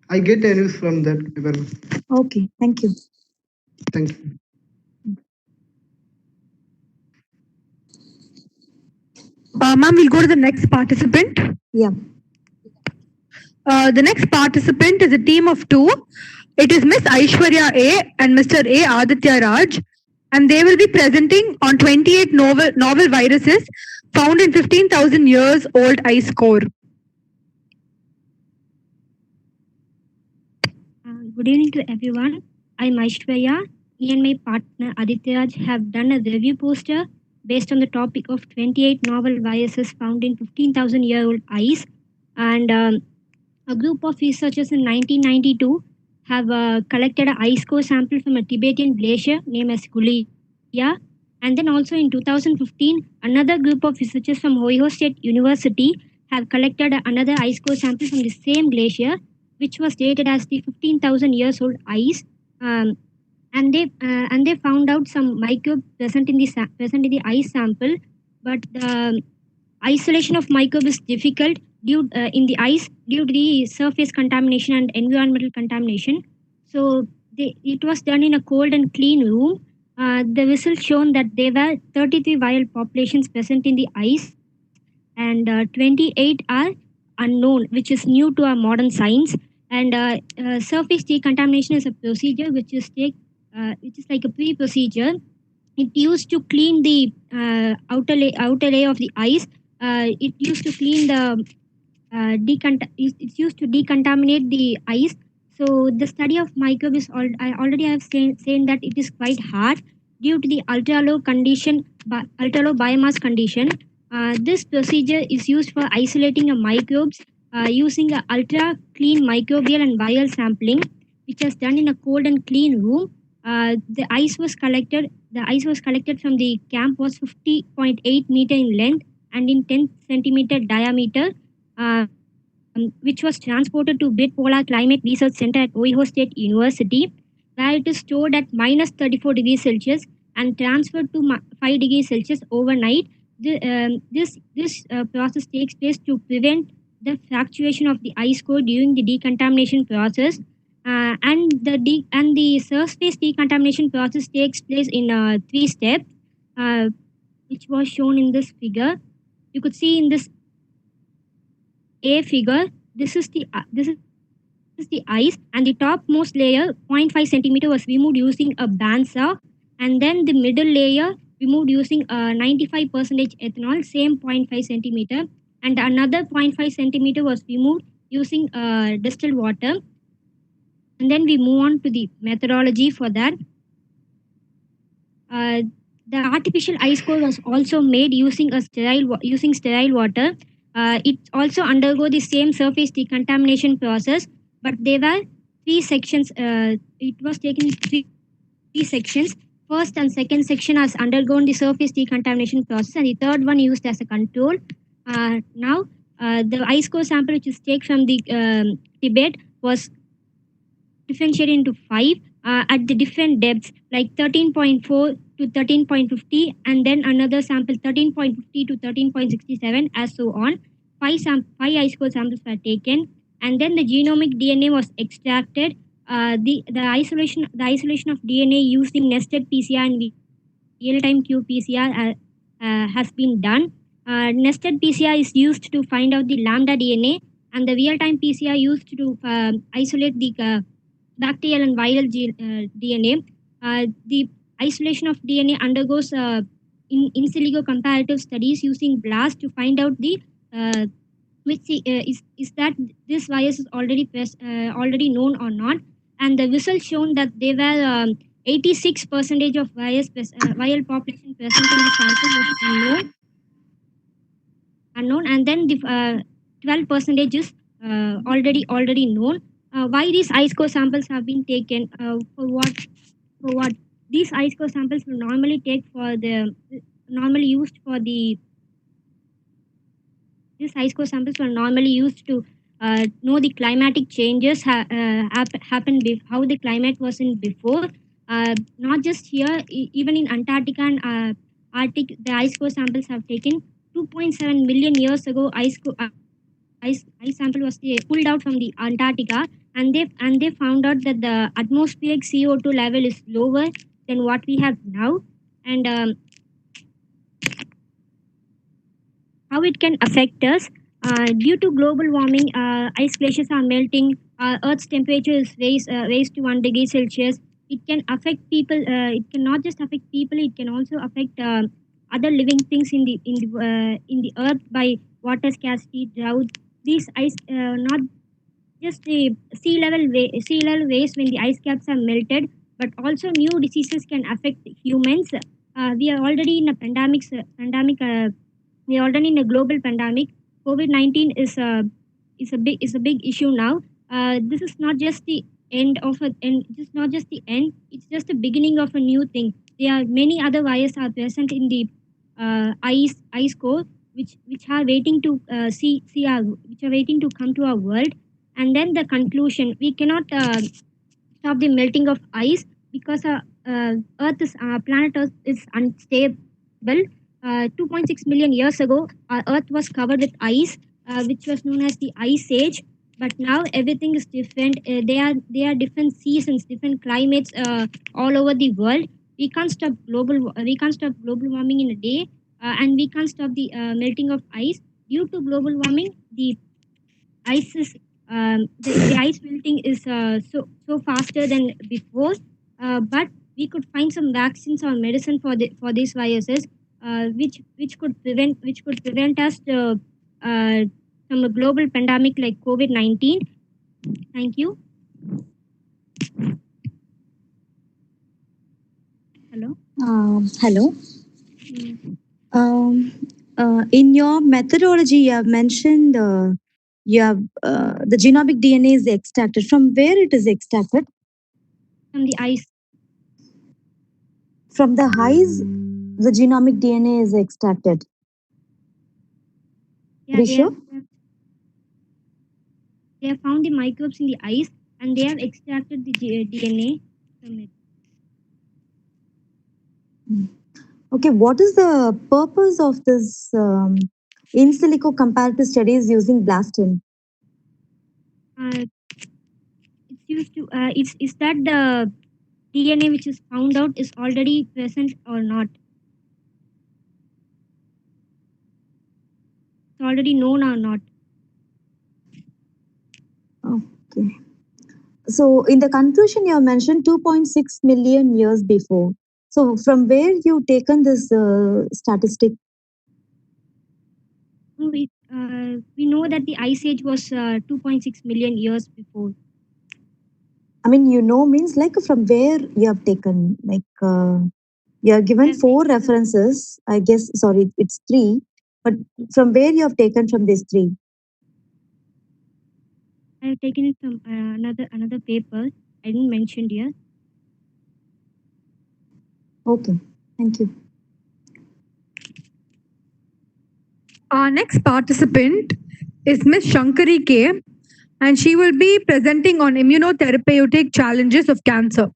I get a news from that paper. Okay, thank you. Thank you. Ma'am, we'll go to the next participant. Yeah. The next participant is a team of two. It is Miss Aishwarya A and Mr. A Aditya Raj, and they will be presenting on 28 novel viruses found in 15,000 years old ice core. Good evening to everyone. I'm Aishwarya. Me and my partner Aditya Raj have done a review poster based on the topic of 28 novel viruses found in 15,000-year-old ice. And a group of researchers in 1992 have collected an ice core sample from a Tibetan glacier named as Gulia. And then also in 2015, another group of researchers from Ohio State University have collected another ice core sample from the same glacier, which was dated as the 15,000 years old ice. And they found out some microbes present in the ice sample, but the isolation of microbes is difficult in the ice due to the surface contamination and environmental contamination. So it was done in a cold and clean room. The results shown that there were 33 viral populations present in the ice, and 28 are unknown, which is new to our modern science. And surface decontamination is a procedure which is like a pre-procedure. It used to clean the outer layer of the ice. It used to clean the it's used to decontaminate the ice. So the study of microbes, I already have saying that it is quite hard due to the ultra low biomass condition. This procedure is used for isolating a microbes using a ultra clean microbial and viral sampling, which is done in a cold and clean room. The ice was collected from the camp was 50.8 meter in length and in 10 centimeter diameter, which was transported to Brit Polar Climate Research Center at Ohio State University, where it is stored at minus 34 degrees Celsius and transferred to 5 degrees Celsius overnight. This process takes place to prevent the fluctuation of the ice core during the decontamination process. And the surface decontamination process takes place in 3 steps, which was shown in this figure. You could see in this A figure, this is the ice, and the topmost layer, 0.5 centimeter, was removed using a bandsaw, and then the middle layer removed using 95% ethanol, same 0.5 centimeter, and another 0.5 centimeter was removed using distilled water. And then we move on to the methodology for that. The artificial ice core was also made using sterile water. It also undergo the same surface decontamination process, but there were 3 sections. It was taken in three sections. First and second section has undergone the surface decontamination process, and the third one used as a control. Now, the ice core sample which is taken from the Tibet was differentiated into 5 at the different depths, like 13.4 to 13.50, and then another sample 13.50 to 13.67, as so on. 5 ice core samples were taken, and then the genomic DNA was extracted. The isolation of DNA using nested PCR and real-time qPCR has been done. Nested PCR is used to find out the lambda DNA, and the real-time PCR used to isolate the bacterial and viral DNA. The isolation of DNA undergoes in silico comparative studies using BLAST to find out the is that this virus is already known or not. And the results shown that there were 86% of viral population present in the sample was unknown. unknown, and then the 12% is already known. Why these ice core samples have been taken? For what? For what? These ice core samples will normally take for the normally used for the these ice core samples were normally used to know the climatic changes happened how the climate was in before. Not just here, even in Antarctica and Arctic, the ice core samples have taken 2.7 million years ago. Ice sample was pulled out from the Antarctica, and they found out that the atmospheric CO2 level is lower than what we have now, and how it can affect us. Due to global warming, ice glaciers are melting. Earth's temperature is raised to 1 degree Celsius. It can affect people. It can not just affect people. It can also affect other living things in the earth by water scarcity, drought. These ice not just the sea level rise when the ice caps are melted, but also new diseases can affect humans. We are already in a pandemic. We are already in a global pandemic. COVID-19 is a big issue now. This is not just the end of a and just not just the end. It's just the beginning of a new thing. There are many other viruses are present in the ice core, which are waiting to which are waiting to come to our world. And then the conclusion: we cannot stop the melting of ice because planet Earth is unstable. 2.6 million years ago, our Earth was covered with ice, which was known as the Ice Age. But now everything is different. There are different seasons, different climates all over the world. We can't stop global warming in a day, and we can't stop the melting of ice. Due to global warming, the ice is the ice melting is so faster than before. But we could find some vaccines or medicine for these viruses, which could prevent us from a global pandemic like COVID-19. Thank you. Hello. Hello. In your methodology, you have mentioned the genomic DNA is extracted. From where it is extracted? From the ice. From the ice, the genomic DNA is extracted. Yeah, Are you sure? They have found the microbes in the ice, and they have extracted the DNA from it. Okay, what is the purpose of this in silico comparative studies using BLASTIN? It's used to is that the DNA which is found out is already present or not? It's already known or not? Okay. So in the conclusion, you have mentioned 2.6 million years before. So from where you taken this statistic? We know that the Ice Age was 2.6 million years before. I mean, you know, means like from where you have taken, like you have given 4 references. I guess, sorry, it's 3. But from where you have taken from these 3? I have taken it from another paper. I didn't mention here. Okay, thank you. Our next participant is Ms. Shankari K, and she will be presenting on immunotherapeutic challenges of cancer.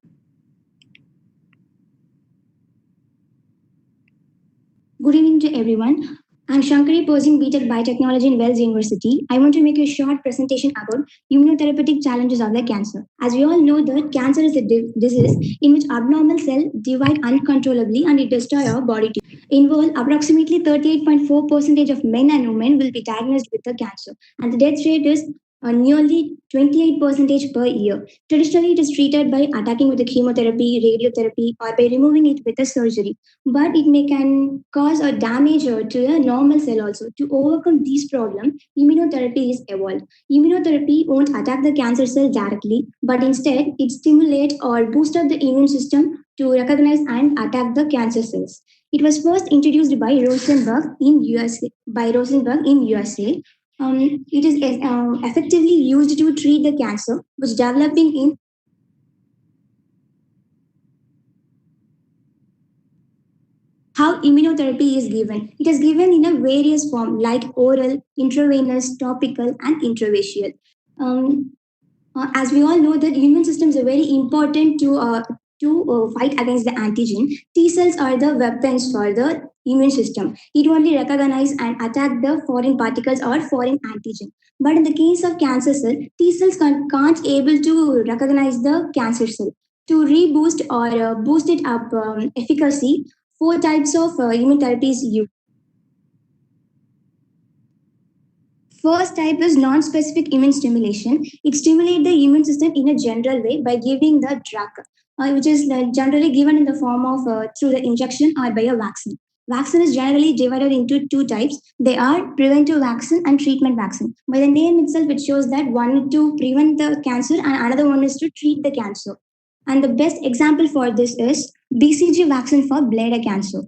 Good evening to everyone. I'm Shankari, pursuing BTech Biotechnology in Wells University. I want to make a short presentation about immunotherapeutic challenges of the cancer. As we all know that cancer is a disease in which abnormal cells divide uncontrollably and it destroys our body tissue. Involve approximately 38.4% of men and women will be diagnosed with the cancer, and the death rate is nearly 28% per year. Traditionally, it is treated by attacking with the chemotherapy, radiotherapy, or by removing it with a surgery. But it can cause a damage to a normal cell also. To overcome these problems, immunotherapy is evolved. Immunotherapy won't attack the cancer cell directly, but instead it stimulates or boosts up the immune system to recognize and attack the cancer cells. It was first introduced by Rosenberg in USA. It is effectively used to treat the cancer which developing in how immunotherapy is given. It is given in a various form like oral, intravenous, topical, and intravascular. As we all know that immune systems are very important to fight against the antigen. T cells are the weapons for the immune system. It only recognize and attack the foreign particles or foreign antigen. But in the case of cancer cell, T cells can't able to recognize the cancer cell. To reboost or boost it up efficacy, four types of immunotherapy is used. First type is non-specific immune stimulation. It stimulates the immune system in a general way by giving the drug, which is generally given in the form of through the injection or by a vaccine. Vaccine is generally divided into two types. They are preventive vaccine and treatment vaccine. By the name itself, it shows that one is to prevent the cancer and another one is to treat the cancer. And the best example for this is BCG vaccine for bladder cancer.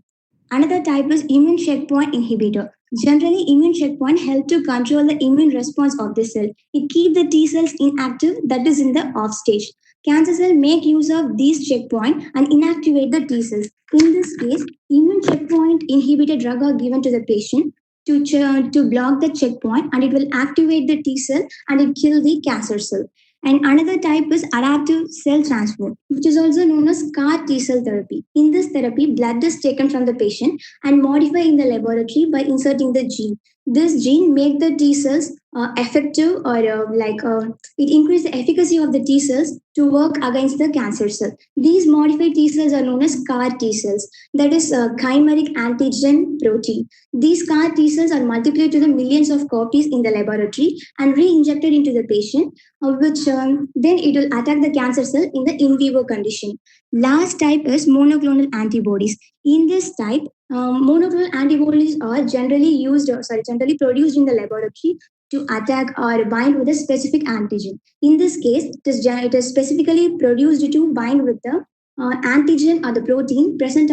Another type is immune checkpoint inhibitor. Generally, immune checkpoint help to control the immune response of the cell. It keeps the T cells inactive, that is in the off stage. Cancer cell make use of these checkpoint and inactivate the T cells. In this case, immune checkpoint inhibitor drug are given to the patient to block the checkpoint and it will activate the T cell and it kill the cancer cell. And another type is adaptive cell transfer, which is also known as CAR T cell therapy. In this therapy, blood is taken from the patient and modified in the laboratory by inserting the gene. This gene make the T cells effective or it increases the efficacy of the T cells to work against the cancer cell. These modified T cells are known as CAR T cells, that is chimeric antigen protein. These CAR T cells are multiplied to the millions of copies in the laboratory and re-injected into the patient, which then it will attack the cancer cell in the in vivo condition. Last type is monoclonal antibodies. In this type, monoclonal antibodies are generally produced in the laboratory to attack or bind with a specific antigen. In this case, it is specifically produced to bind with the antigen or the protein present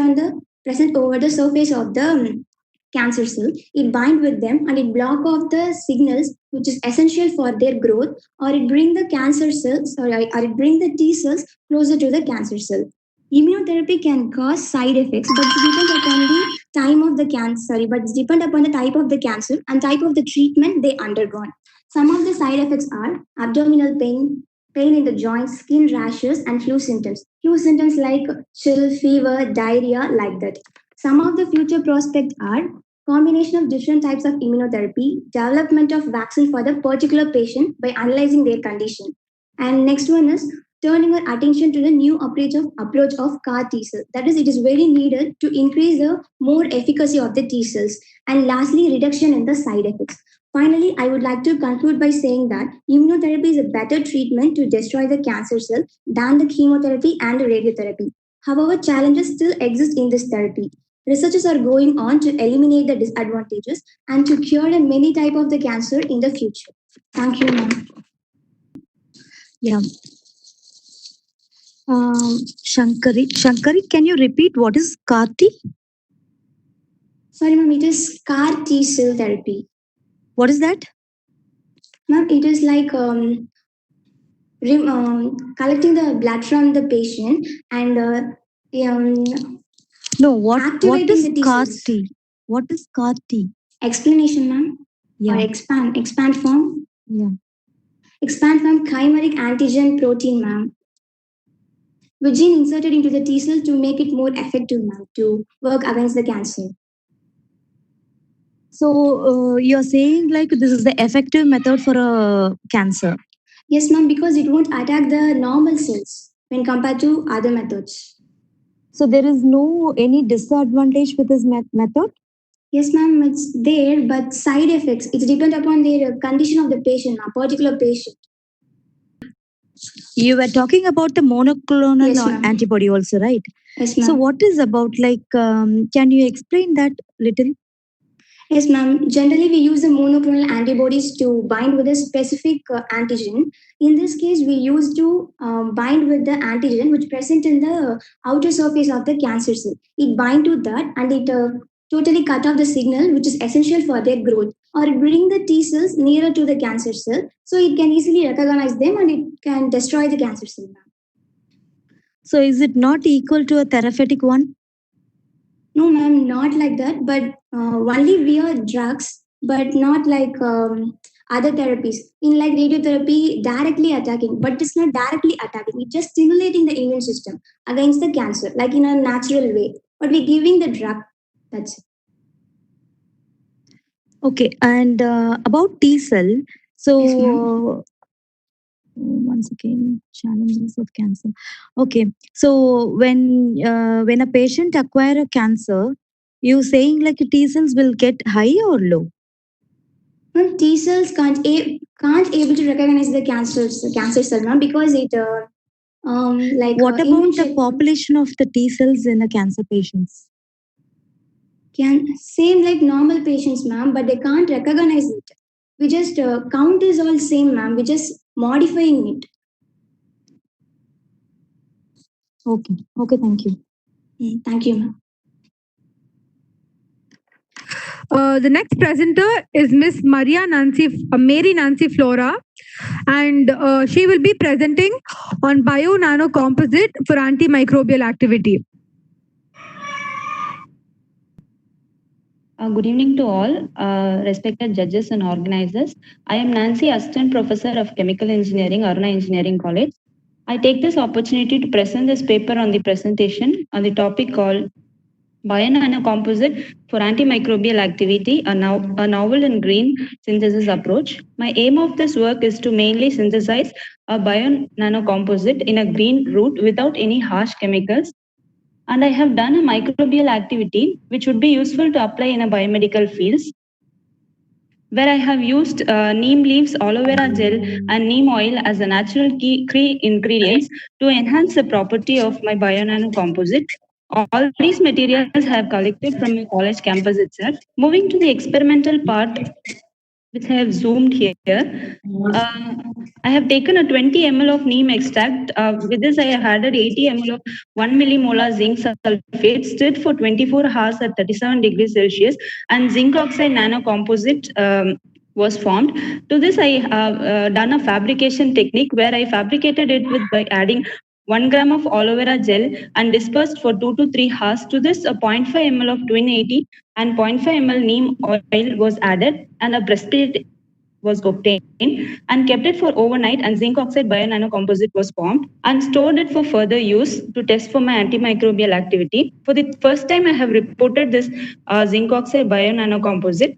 over the surface of the cancer cell. It bind with them and it block off the signals which is essential for their growth, or it bring the cancer cells or it bring the T cells closer to the cancer cell. Immunotherapy can cause side effects, but it depends upon the time of the cancer. But it depends upon the type of the cancer and type of the treatment they undergone. Some of the side effects are abdominal pain, pain in the joints, skin rashes, and flu symptoms. Flu symptoms like chill, fever, diarrhea, like that. Some of the future prospects are combination of different types of immunotherapy, development of vaccine for the particular patient by analyzing their condition. And next one is turning our attention to the new approach of CAR T cell. That is, it is very needed to increase the more efficacy of the T cells. And lastly, reduction in the side effects. Finally, I would like to conclude by saying that immunotherapy is a better treatment to destroy the cancer cell than the chemotherapy and the radiotherapy. However, challenges still exist in this therapy. Researchers are going on to eliminate the disadvantages and to cure many types of the cancer in the future. Thank you, ma'am. Yeah. Shankari, can you repeat what is CAR T? Sorry, ma'am, it is CAR T cell therapy. What is that? Ma'am, it is like collecting the blood from the patient and no, what is the T CAR cells. T? What is CAR T? Explanation, ma'am. Yeah. Or expand form. Yeah. Expand form chimeric antigen protein, ma'am. With gene inserted into the T cell to make it more effective, ma'am, to work against the cancer. So you're saying like this is the effective method for a cancer? Yes, ma'am, because it won't attack the normal cells when compared to other methods. So there is no any disadvantage with this method? Yes, ma'am, it's there, but side effects, it depends upon the condition of the patient, a particular patient. You were talking about the monoclonal antibody also, right? Yes, ma'am. So what is about like, can you explain that little? Yes, ma'am. Generally, we use the monoclonal antibodies to bind with a specific antigen. In this case, we use to bind with the antigen which present in the outer surface of the cancer cell. It bind to that and it totally cut off the signal which is essential for their growth, or it bring the T cells nearer to the cancer cell so it can easily recognize them and it can destroy the cancer cell, ma'am. So is it not equal to a therapeutic one? No, ma'am, not like that, but only via drugs, but not like other therapies. In like radiotherapy, directly attacking, but it's not directly attacking. It's just stimulating the immune system against the cancer, like in a natural way. But we're giving the drug. That's it. Okay, and about T cell. So Yes, ma'am. once again, challenges of cancer. Okay, so when a patient acquire a cancer, you saying like T cells will get high or low? Ma'am, T cells can't able to recognize the cancer cell, ma'am, because it like What immune about the population of the T cells in the cancer patients? can same like normal patients, ma'am, but they can't recognize it. We just count is all same, ma'am. We just modifying it. Okay, okay, thank you. Thank you, ma'am. The next presenter is Miss Mary Nancy Flora, and she will be presenting on bio nano composite for antimicrobial activity. Good evening to all, respected judges and organizers. I am Nancy, Assistant Professor of Chemical Engineering, Aruna Engineering College. I take this opportunity to present this paper on the presentation on the topic called Bio-nano composite for antimicrobial activity, a novel and green synthesis approach. My aim of this work is to mainly synthesize a bio-nano composite in a green route without any harsh chemicals. And I have done a microbial activity which would be useful to apply in a biomedical fields, where I have used neem leaves, aloe vera gel, and neem oil as a natural key ingredients to enhance the property of my bio-nano composite. All these materials I have collected from my college campus itself. Moving to the experimental part, which I have zoomed here. I have taken a 20 ml of neem extract. With this, I have added 80 ml of 1 millimolar zinc sulfate, stirred for 24 hours at 37 degrees Celsius, and zinc oxide nano composite was formed. To this, I have done a fabrication technique where I fabricated it by adding 1 gram of aloe vera gel and dispersed for 2 to 3 hours. To this, a 0.5 ml of Twin 80 and 0.5 ml neem oil was added, and a precipitate was obtained and kept it for overnight, and zinc oxide bio-nano composite was formed and stored it for further use to test for my antimicrobial activity. For the first time, I have reported this zinc oxide bio-nano composite.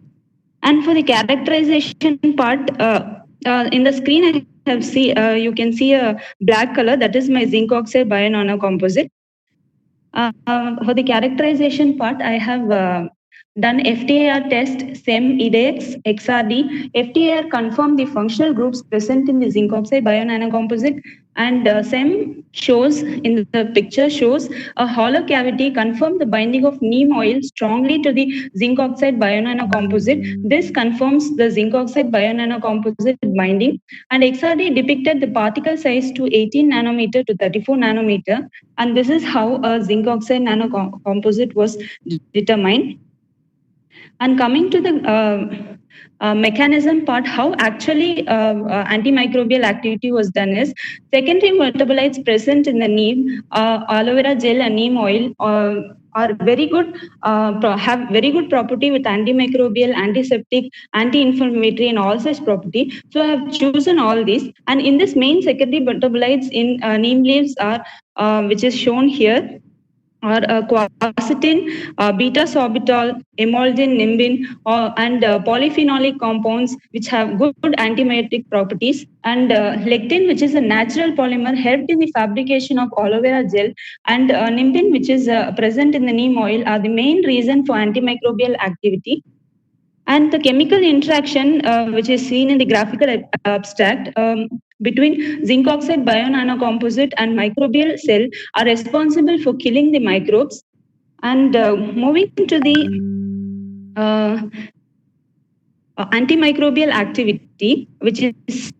And for the characterization part, in the screen I have you can see a black color, that is my zinc oxide bio-nano composite. For the characterization part, I have done FTIR test, SEM, IDEX, XRD. FTIR confirmed the functional groups present in the zinc oxide bio-nano composite, and SEM shows, in the picture shows a hollow cavity, confirmed the binding of neem oil strongly to the zinc oxide bio-nano composite. This confirms the zinc oxide bio-nano composite binding, and XRD depicted the particle size to 18 nanometer to 34 nanometer, and this is how a zinc oxide nano composite was determined. And coming to the mechanism part, how actually antimicrobial activity was done is, secondary metabolites present in the neem, aloe vera gel and neem oil are very good, have very good property with antimicrobial, antiseptic, anti-inflammatory and all such property. So I have chosen all these, and in this main secondary metabolites in neem leaves are, which is shown here, are quercetin, beta-sorbitol, emolden, nimbin, and polyphenolic compounds which have good antibiotic properties, and lectin, which is a natural polymer, helped in the fabrication of aloe vera gel, and nimbin, which is present in the neem oil, are the main reason for antimicrobial activity. And the chemical interaction, which is seen in the graphical abstract, between zinc oxide bio-nano composite and microbial cell are responsible for killing the microbes. And moving to the antimicrobial activity, which is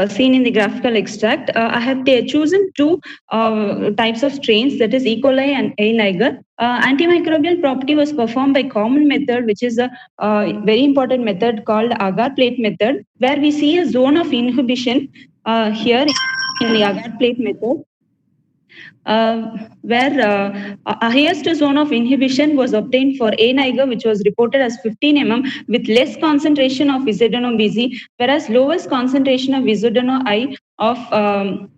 seen in the graphical extract. I have chosen two types of strains, that is E. coli and A. niger. Antimicrobial property was performed by common method, which is a very important method called agar plate method, where we see a zone of inhibition here in the agar plate method. Where a highest zone of inhibition was obtained for A. niger, which was reported as 15 mm with less concentration of Visodino-BZ, whereas lowest concentration of Visodino-I of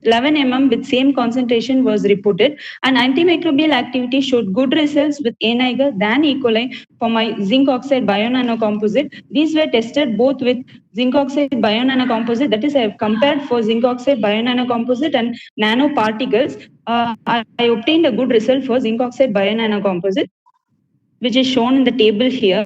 11 mm with same concentration was reported. And antimicrobial activity showed good results with A. niger than E. coli for my zinc oxide bionanocomposite. These were tested both with zinc oxide bionanocomposite, that is, I have compared for zinc oxide bionanocomposite and nanoparticles. I obtained a good result for zinc oxide bionanocomposite, which is shown in the table here.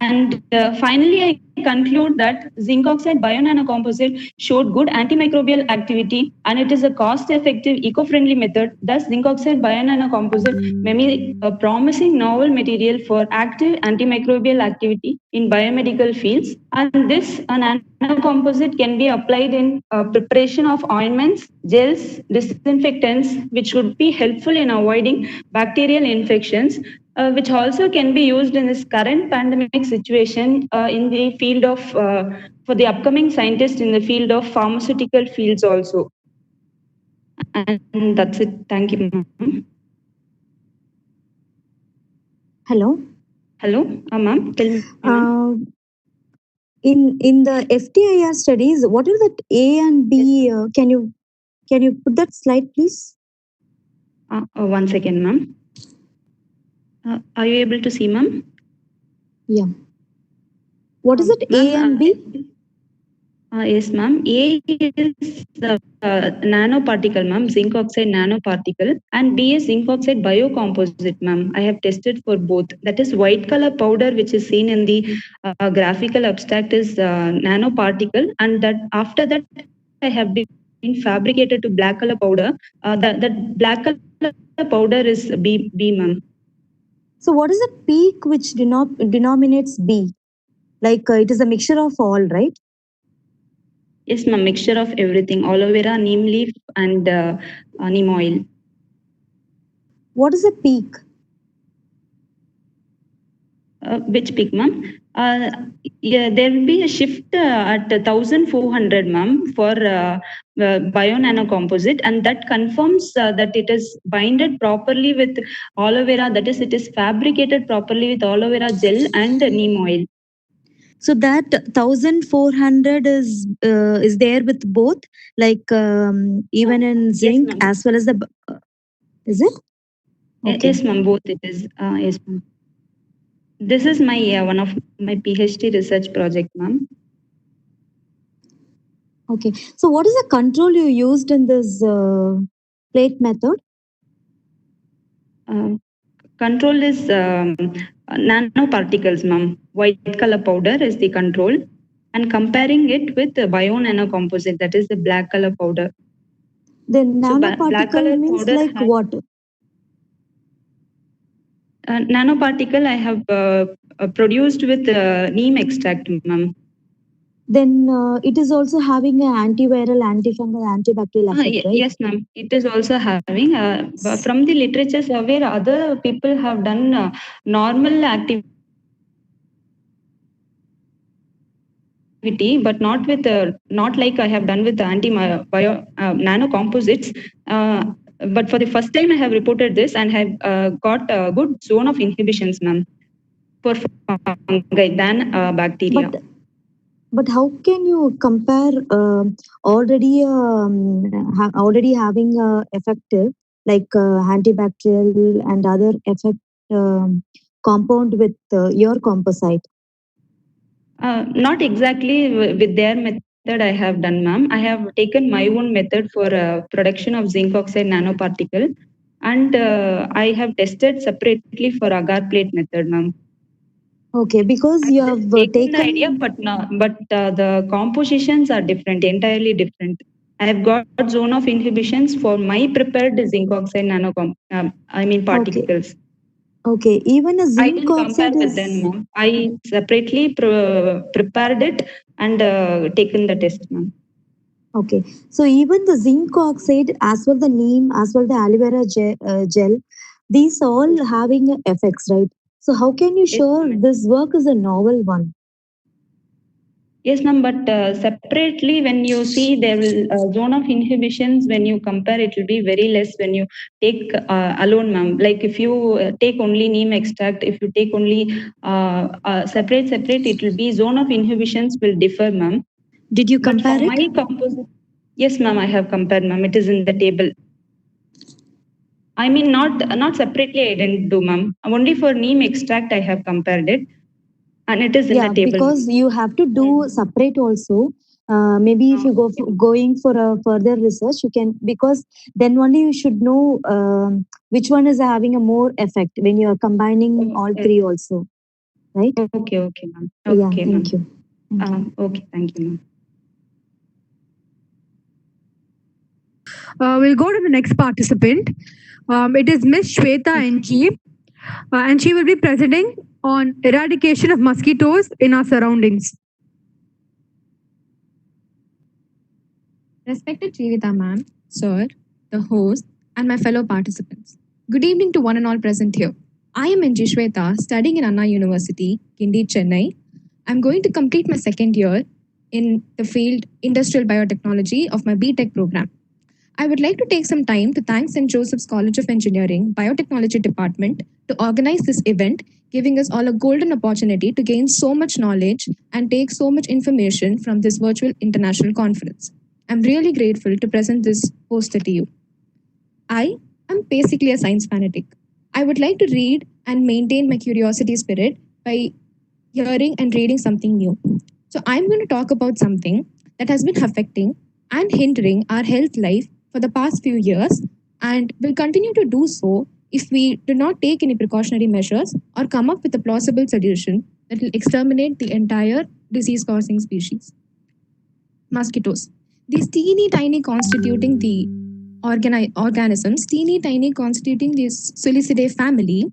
And finally, I conclude that zinc oxide bionanocomposite showed good antimicrobial activity, and it is a cost-effective, eco-friendly method. Thus, zinc oxide bionanocomposite may be a promising novel material for active antimicrobial activity in biomedical fields. And this nanocomposite can be applied in preparation of ointments, gels, disinfectants, which would be helpful in avoiding bacterial infections. Which also can be used in this current pandemic situation in the field of, for the upcoming scientists in the field of pharmaceutical fields also. And that's it. Thank you, ma'am. Hello. Hello, ma'am. Tell me. In the FTIR studies, what is that A and B? Can you put that slide, please? 1 second, ma'am. Are you able to see, ma'am? Yeah. What is it, A and B? Yes, ma'am. A is the nanoparticle, ma'am, zinc oxide nanoparticle, and B is zinc oxide biocomposite, ma'am. I have tested for both. That is white color powder, which is seen in the graphical abstract, is nanoparticle, and that after that I have been fabricated to black color powder. That black color powder is B, ma'am. So what is a peak which denominates B? Like it is a mixture of all, right? Yes, ma'am, mixture of everything, aloe vera, neem leaf, and neem oil. What is a peak? Which peak, ma'am? Yeah, there will be a shift at 1400, ma'am, for bionanocomposite, and that confirms that it is binded properly with aloe vera. That is, it is fabricated properly with aloe vera gel and neem oil. So that 1400 is there with both, like even in zinc, yes, as well as the. Is it? Okay. Yes, ma'am. Both it is. Yes, ma'am. This is my one of my PhD research project, ma'am. Okay. So what is the control you used in this plate method? Control is nanoparticles, ma'am. White color powder is the control, and comparing it with the bionanocomposite, that is the black color powder. The nanoparticle means like what? Nanoparticle I have produced with neem extract, ma'am. Then it is also having an antiviral, antifungal, antibacterial effect, right? Yes, ma'am. It is also having. From the literature survey, other people have done normal activity, but not with not like I have done with the nanocomposites. But for the first time, I have reported this and have got a good zone of inhibitions, ma'am, for fungi than bacteria. But how can you compare already having effective like antibacterial and other effect compound with your composite? Not exactly with their method I have done, ma'am. I have taken my own method for production of zinc oxide nanoparticle, and I have tested separately for agar plate method, ma'am. Okay, because you have taken the idea, but the compositions are different, entirely different. I have got zone of inhibitions for my prepared zinc oxide particles. Okay, even a I zinc didn't compare oxide with is them, ma'am. I separately prepared it and taken the test, ma'am. okay. So even the zinc oxide, as well the neem, as well the aloe vera gel, these all having effects, right? So how can you Yes, sure ma'am. this work is a novel one? Yes, ma'am, but separately, when you see there will zone of inhibitions, when you compare, it will be very less when you take alone, ma'am. Like if you take only neem extract, if you take only separate, it will be zone of inhibitions will differ, ma'am. Did you But compare for it? my composite, yes, ma'am, I have compared, ma'am. It is in the table. I mean, not separately. I didn't do, ma'am. Only for neem extract, I have compared it, and it is in the Yeah, table. because you have to do separate also. Maybe if you go going for a further research, you can, because then only you should know which one is having a more effect when you are combining all three also, right? Okay, ma'am. Yeah, Okay, ma'am. thank you. Okay, thank you, ma'am. We'll go to the next participant. It is Miss Shweta NG, and she will be presenting on eradication of mosquitoes in our surroundings. Respected Jivita ma'am, sir, the host, and my fellow participants. Good evening to one and all present here. I am NG Shweta, studying in Anna University, Guindy, Chennai. I'm going to complete my second year in the field Industrial Biotechnology of my BTech program. I would like to take some time to thank St. Joseph's College of Engineering Biotechnology Department to organize this event, giving us all a golden opportunity to gain so much knowledge and take so much information from this virtual international conference. I'm really grateful to present this poster to you. I am basically a science fanatic. I would like to read and maintain my curiosity spirit by hearing and reading something new. So I'm going to talk about something that has been affecting and hindering our health life for the past few years and will continue to do so if we do not take any precautionary measures or come up with a plausible solution that will exterminate the entire disease causing species. Mosquitoes. These teeny tiny constituting the organisms, teeny tiny constituting this Solicidae family,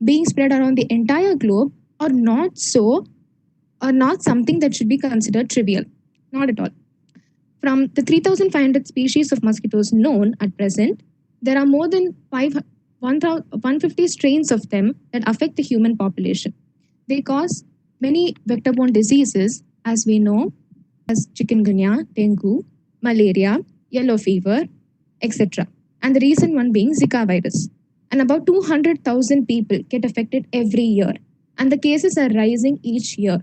being spread around the entire globe, are not something that should be considered trivial. Not at all. From the 3,500 species of mosquitoes known at present, there are more than 150 strains of them that affect the human population. They cause many vector-borne diseases, as we know, as chikungunya, dengue, malaria, yellow fever, etc. And the recent one being Zika virus. And about 200,000 people get affected every year. And the cases are rising each year.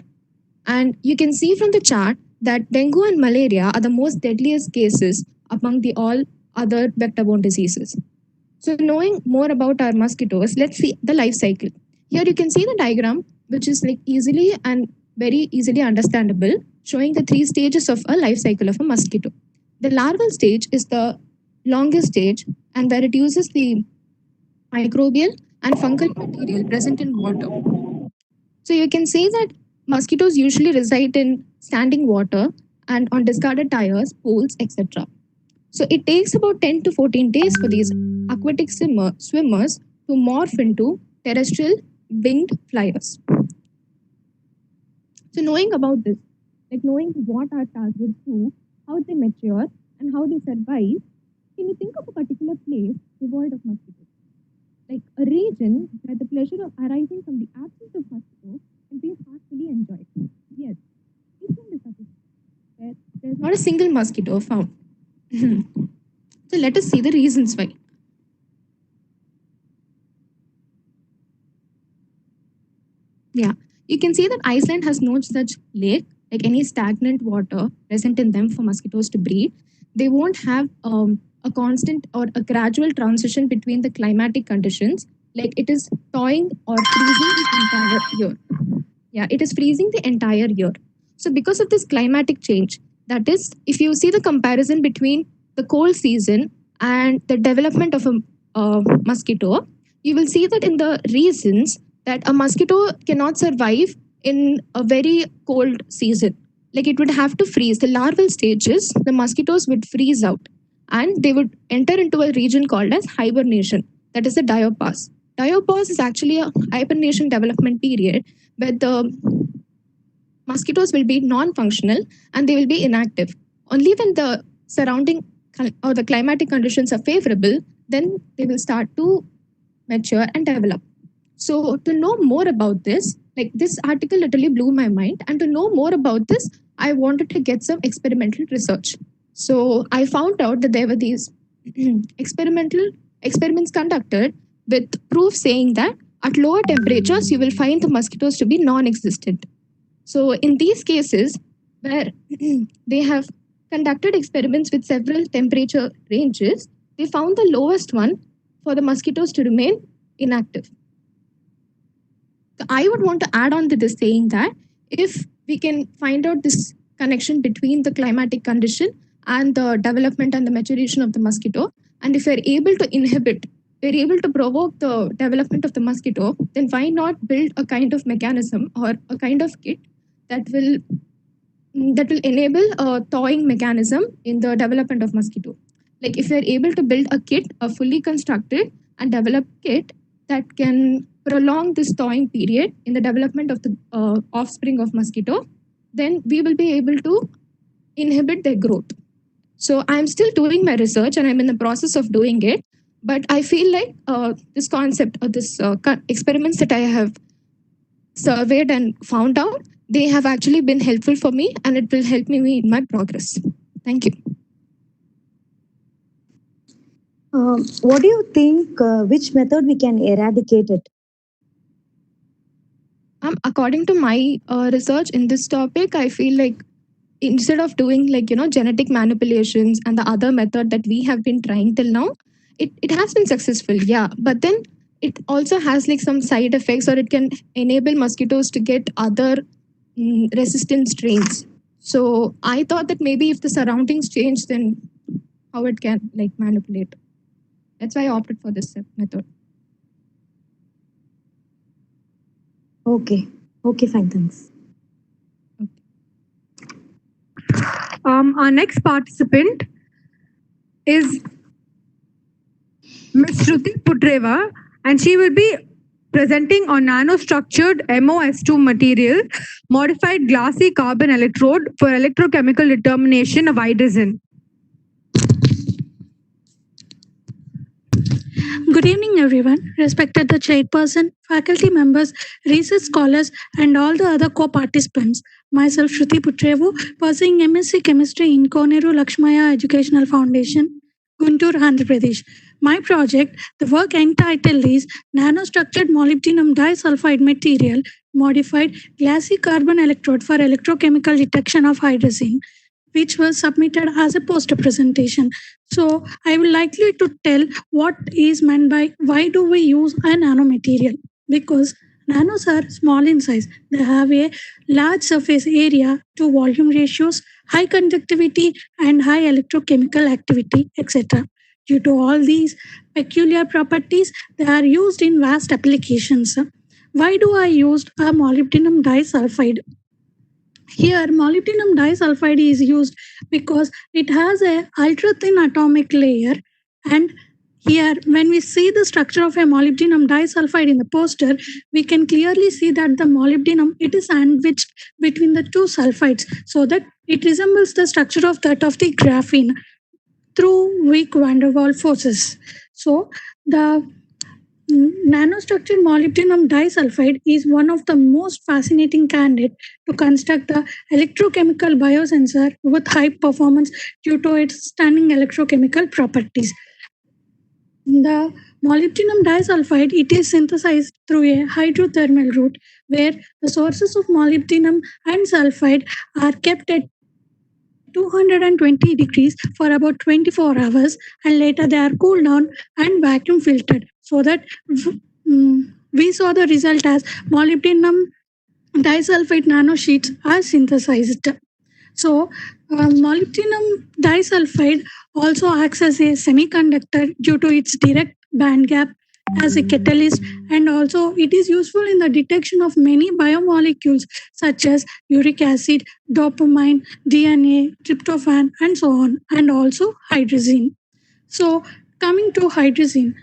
And you can see from the chart that dengue and malaria are the most deadliest cases among the all other vector-borne diseases. So knowing more about our mosquitoes, let's see the life cycle. Here you can see the diagram, which is like easily and very easily understandable, showing the 3 stages of a life cycle of a mosquito. The larval stage is the longest stage, and where it uses the microbial and fungal material present in water. So you can see that mosquitoes usually reside in standing water and on discarded tires, pools, etc. So it takes about 10 to 14 days for these aquatic swimmers to morph into terrestrial winged flyers. So knowing about this, like knowing what our targets do, how they mature, and how they survive, can you think of a particular place devoid of mosquitoes? Like a region where the pleasure of arising from the absence of mosquitoes can be heartfully enjoyed. Yes, Eastern Pacific, where there's not a single mosquito found. So let us see the reasons why. Yeah, you can see that Iceland has no such lake, like any stagnant water present in them for mosquitoes to breed. They won't have a constant or a gradual transition between the climatic conditions, like it is thawing or freezing the entire year. Yeah, it is freezing the entire year. So because of this climatic change, that is, if you see the comparison between the cold season and the development of a mosquito, you will see that in the reasons that a mosquito cannot survive in a very cold season. Like it would have to freeze. The larval stages, the mosquitoes would freeze out and they would enter into a region called as hibernation. That is the diapause. Diapause is actually a hibernation development period where the mosquitoes will be non-functional and they will be inactive. Only when the surrounding or the climatic conditions are favorable, then they will start to mature and develop. So to know more about this, like this article literally blew my mind. And to know more about this, I wanted to get some experimental research. So I found out that there were these experiments conducted with proof saying that at lower temperatures, you will find the mosquitoes to be non-existent. So in these cases, where they have conducted experiments with several temperature ranges, they found the lowest one for the mosquitoes to remain inactive. So I would want to add on to this saying that if we can find out this connection between the climatic condition and the development and the maturation of the mosquito, and if we're able to inhibit, we're able to provoke the development of the mosquito, then why not build a kind of mechanism or a kind of kit that will enable a thawing mechanism in the development of mosquito. Like if we're able to build a kit, a fully constructed and developed kit that can prolong this thawing period in the development of the offspring of mosquito, then we will be able to inhibit their growth. So I'm still doing my research and I'm in the process of doing it. But I feel like this concept or this experiments that I have surveyed and found out, they have actually been helpful for me and it will help me in my progress. Thank you. What do you think? Which method we can eradicate it? According to my research in this topic, I feel like instead of doing genetic manipulations and the other method that we have been trying till now, it has been successful, yeah. But then it also has like some side effects, or it can enable mosquitoes to get other resistant strains. So I thought that maybe if the surroundings change, then how it can like manipulate. That's why I opted for this method. Okay, fine, thanks. Our next participant is Ms. Shruti Putreva, and she will be presenting on nanostructured MOS2 material, modified glassy carbon electrode for electrochemical determination of hydrogen. Good evening, everyone. Respected the chairperson, faculty members, research scholars, and all the other co-participants. Myself, Shruti Putrevu, pursuing MSc Chemistry in Koneru Lakshmaya Educational Foundation, Guntur, Andhra Pradesh. My project, the work entitled is Nanostructured Molybdenum Disulfide Material, Modified Glassy Carbon Electrode for Electrochemical Detection of Hydrazine, which was submitted as a poster presentation. So I will likely to tell what is meant by why do we use a nanomaterial, because nanos are small in size. They have a large surface area to volume ratios, high conductivity and high electrochemical activity, etc. Due to all these peculiar properties, they are used in vast applications. Why do I use a molybdenum disulfide? Here, molybdenum disulfide is used because it has a ultra thin atomic layer, and here when we see the structure of a molybdenum disulfide in the poster, we can clearly see that the molybdenum, it is sandwiched between the two sulfides so that it resembles the structure of that of the graphene through weak van der Waals forces. So the nanostructured molybdenum disulfide is one of the most fascinating candidates to construct the electrochemical biosensor with high performance due to its stunning electrochemical properties. The molybdenum disulfide, it is synthesized through a hydrothermal route where the sources of molybdenum and sulfide are kept at 220 degrees for about 24 hours, and later they are cooled down and vacuum filtered so that we saw the result as molybdenum disulfide nanosheets are synthesized. So molybdenum disulfide also acts as a semiconductor due to its direct band gap as a catalyst, and also it is useful in the detection of many biomolecules such as uric acid, dopamine, DNA, tryptophan, and so on, and also hydrazine. So coming to hydrazine,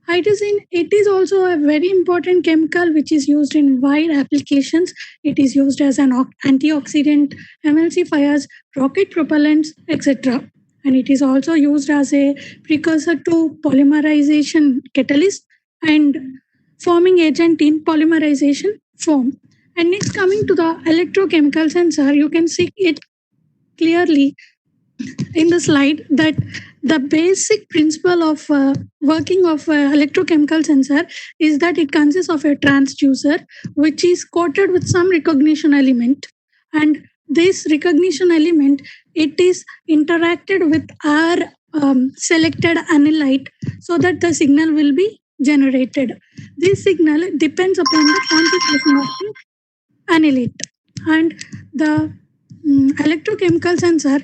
Hydrazine, it is also a very important chemical which is used in wide applications. It is used as an antioxidant, emulsifiers, rocket propellants, etc. And it is also used as a precursor to polymerization catalyst and forming agent in polymerization form. And next, coming to the electrochemical sensor, you can see it clearly in the slide that the basic principle of working of electrochemical sensor is that it consists of a transducer which is coated with some recognition element, and this recognition element, it is interacted with our selected analyte so that the signal will be generated. This signal depends upon the concentration of the analyte, and the electrochemical sensor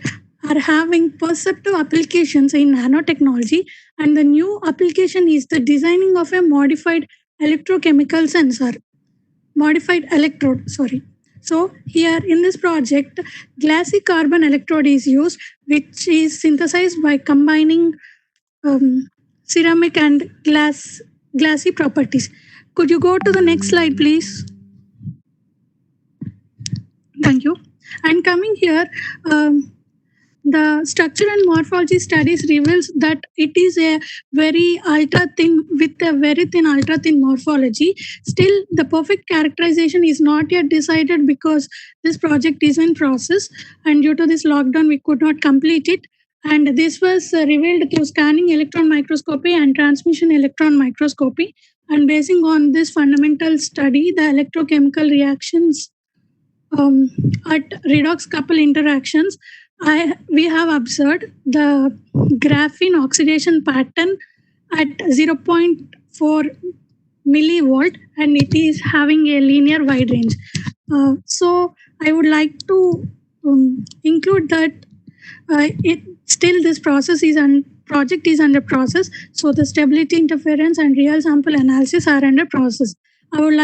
are having perceptive applications in nanotechnology, and the new application is the designing of a modified electrochemical sensor, modified electrode, sorry. So here in this project, glassy carbon electrode is used, which is synthesized by combining ceramic and glassy properties. Could you go to the next slide, please? Thank you. And coming here, the structure and morphology studies reveals that it is a very ultra thin, with a very thin ultra thin morphology. Still, the perfect characterization is not yet decided because this project is in process, and due to this lockdown we could not complete it. And this was revealed through scanning electron microscopy and transmission electron microscopy. And basing on this fundamental study, the electrochemical reactions at redox couple interactions, we have observed the graphene oxidation pattern at 0.4 millivolt, and it is having a linear wide range. So I would like to include that it still this process is project is under process, so the stability interference and real sample analysis are under process. I would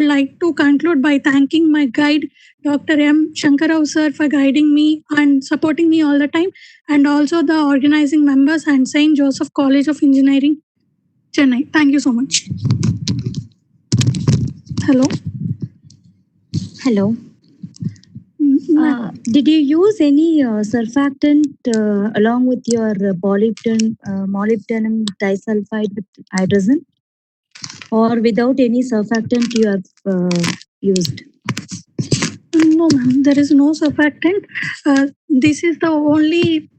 like to conclude by thanking my guide, Dr. M. Shankarao sir, for guiding me and supporting me all the time, and also the organizing members and St. Joseph College of Engineering, Chennai. Thank you so much. Hello. Hello. Did you use any surfactant along with your molybdenum disulfide with hydrazine? Or without any surfactant you have used? No, ma'am, there is no surfactant. This is the only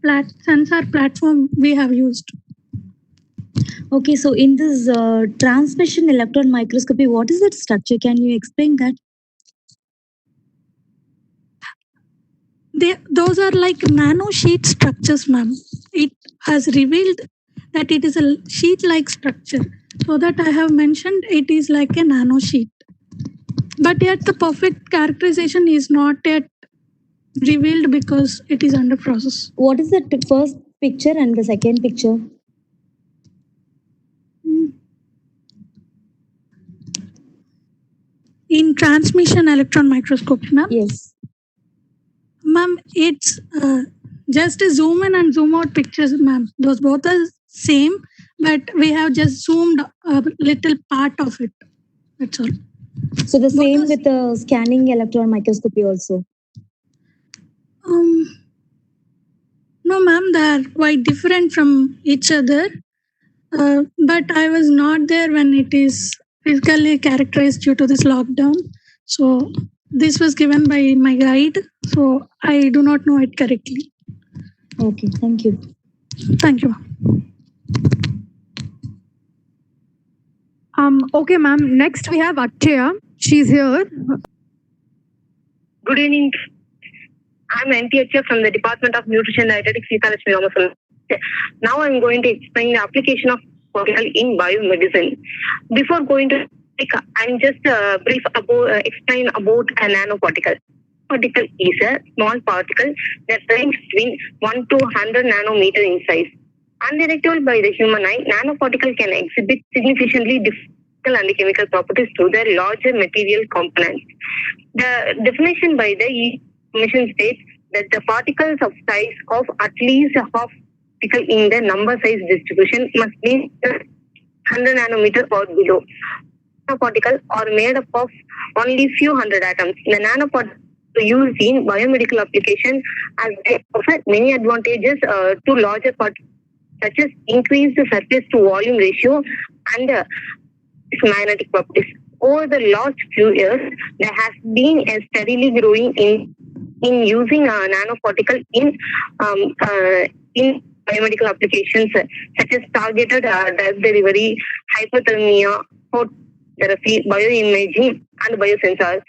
sensor platform we have used. Okay, so in this transmission electron microscopy, what is that structure? Can you explain that? Those are like nano sheet structures, ma'am. It has revealed that it is a sheet-like structure. So that I have mentioned it is like a nano sheet. But yet the perfect characterization is not yet revealed because it is under process. What is the first picture and the second picture? In transmission electron microscopy, ma'am? Yes. Ma'am, it's just a zoom in and zoom out pictures, ma'am. Those both are same, but we have just zoomed a little part of it. That's all. So the same with the scanning electron microscopy also? No, ma'am, they are quite different from each other. But I was not there when it is physically characterized due to this lockdown. So this was given by my guide. So I do not know it correctly. Okay, thank you. Thank you. Okay, ma'am. Next we have Akshaya. She's here. Good evening. I'm NTHF from the Department of Nutrition Dietetics, Sita. Now I'm going to explain the application of particle in biomedicine. Before going to I'm just explain about a nanoparticle. Particle is a small particle that ranges between 1 to 100 nanometer in size. Undetectable by the human eye, nanoparticle can exhibit significantly different and chemical properties to their larger material components. The definition by the Commission states that the particles of size of at least half particle in the number size distribution must be 100 nanometer or below. Nanoparticles are made up of only few hundred atoms. The nanoparticles used in biomedical application as they offer many advantages to larger particles, such as increased surface to volume ratio and magnetic properties. Over the last few years, there has been a steadily growing in using nanoparticle in biomedical applications such as targeted drug delivery, hypothermia, phototherapy, bioimaging, and biosensors.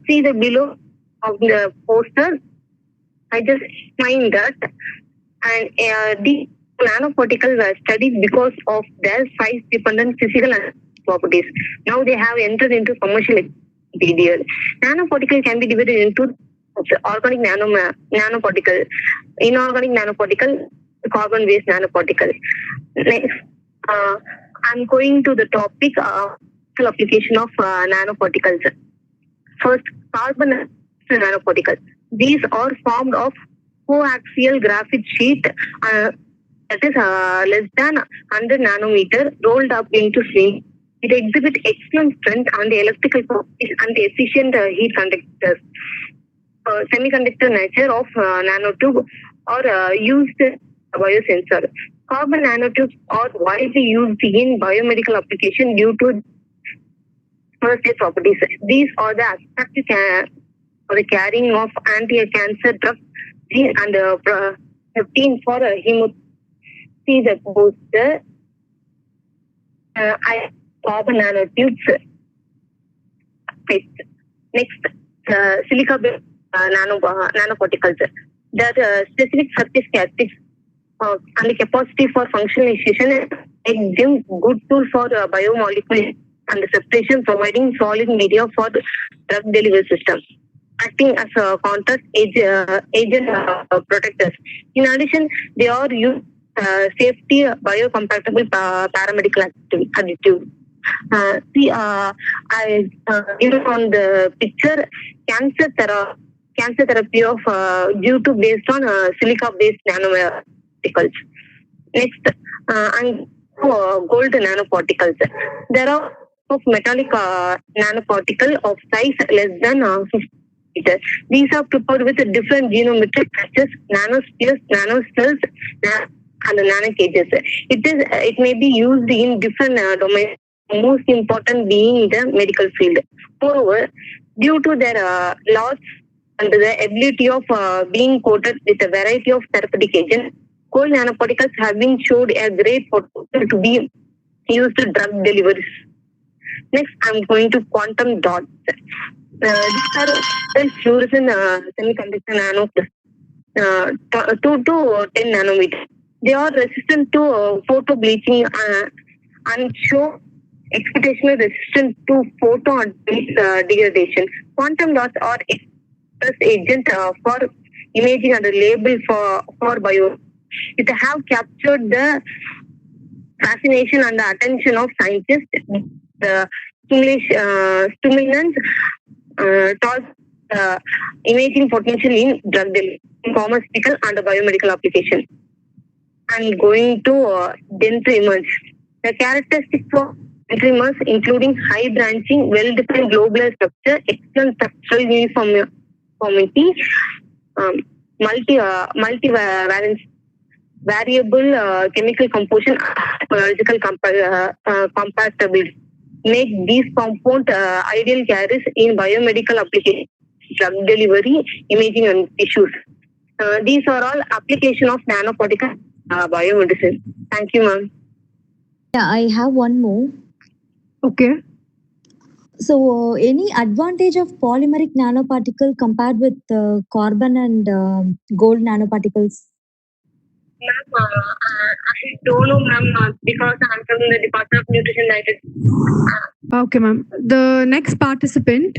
See the below of the poster. I just find that, and the nanoparticles were studied because of their size-dependent physical and properties. Now they have entered into commercial period. Nanoparticle can be divided into organic nanoparticle, inorganic nanoparticle, carbon-based nanoparticle. Next, I'm going to the topic application of nanoparticles. First, carbon nanoparticles. These are formed of coaxial graphite sheet that is less than 100 nanometer rolled up into sling. It exhibits excellent strength and the electrical properties and the efficient heat conductors. Semiconductor nature of nanotube are used biosensor. Carbon nanotubes are widely used in biomedical application due to first properties. These are the attractive for the carrying of anti-cancer drugs and protein for hemotherapy. See the poster. Carbon nanotubes. Next, silica-based nanoparticles. Their specific surface characteristics and the capacity for functionalization make them good tool for biomolecules and the separation, providing solid media for the drug delivery system, acting as a contrast agent protectors. In addition, they are used safety biocompatible paramedical additive. See, even on the picture, cancer therapy of due to based on silica-based nanoparticles. Next, and gold nanoparticles. There are of metallic nanoparticle of size less than 50 meters. These are prepared with different geometric structures, nanospheres, nanocells, and nanocages. It may be used in different domains. Most important being the medical field. Moreover, due to their large and the ability of being coated with a variety of therapeutic agents, gold nanoparticles have been showed a great potential to be used to drug deliveries. Next, I'm going to quantum dots. These are fluorescent semiconductor nanoparticles, 2 to 10 nanometers. They are resistant to photo bleaching and show expectationally resistant to photo degradation. Quantum dots are express agent for imaging and label for bio. It have captured the fascination and the attention of scientists. The stimulants taught imaging potential in drug delivery, pharmaceutical and biomedical application. I'm going to dendrimers. The characteristics of dendrimers including high branching, well-defined globular structure, excellent structural uniformity, multivalence, variable chemical composition, biological compatibility make these compound ideal carriers in biomedical application, drug delivery, imaging and tissues. These are all application of nanoparticle biomedicine. Thank you, ma'am. Yeah, I have one more. Okay. So, any advantage of polymeric nanoparticle compared with carbon and gold nanoparticles? Ma'am, I don't know, ma'am, because I'm from the Department of Nutrition Dietetics. Okay, ma'am. The next participant.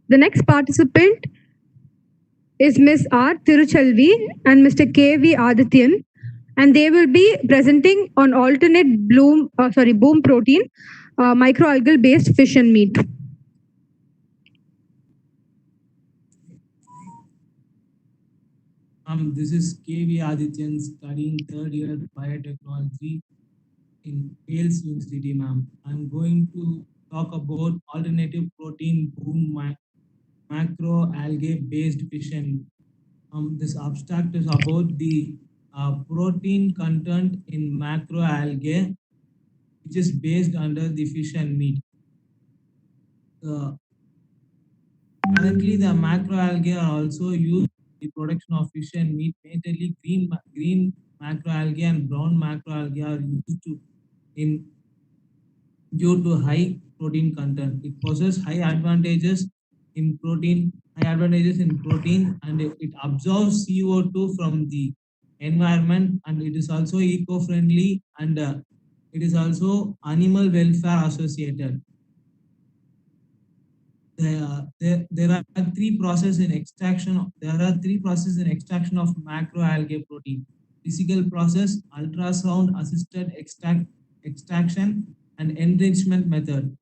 The next participant is Miss R. Tiruchelvi and Mr. K.V. Adityan, and they will be presenting on alternate boom protein, microalgal based fish and meat. This is KV Adityan studying third year biotechnology in Wales University, ma'am. I'm going to talk about alternative protein boom macroalgae based fission. This abstract is about the protein content in macroalgae, which is based under the fish and meat. Currently, the macroalgae are also used in the production of fish and meat. Mainly, green macroalgae and brown macroalgae are used due to high protein content. It possesses high advantages in protein, and it absorbs CO2 from the environment, and it is also eco-friendly, and it is also animal welfare associated. There are three processes in extraction. There are three processes in extraction of macroalgae protein: physical process, ultrasound assisted extraction, and enrichment method.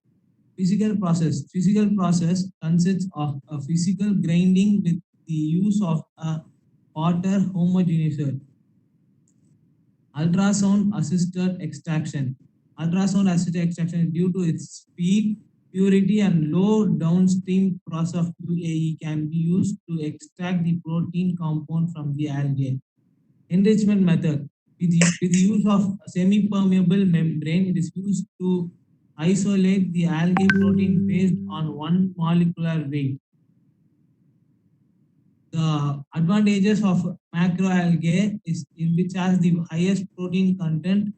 Physical process consists of a physical grinding with the use of a water homogenizer. Ultrasound assisted extraction due to its speed, purity, and low downstream process of UAE can be used to extract the protein compound from the algae. Enrichment method: with the use of semi-permeable membrane, it is used to isolate the algae protein based on one molecular weight. The advantages of macroalgae is which has the highest protein content,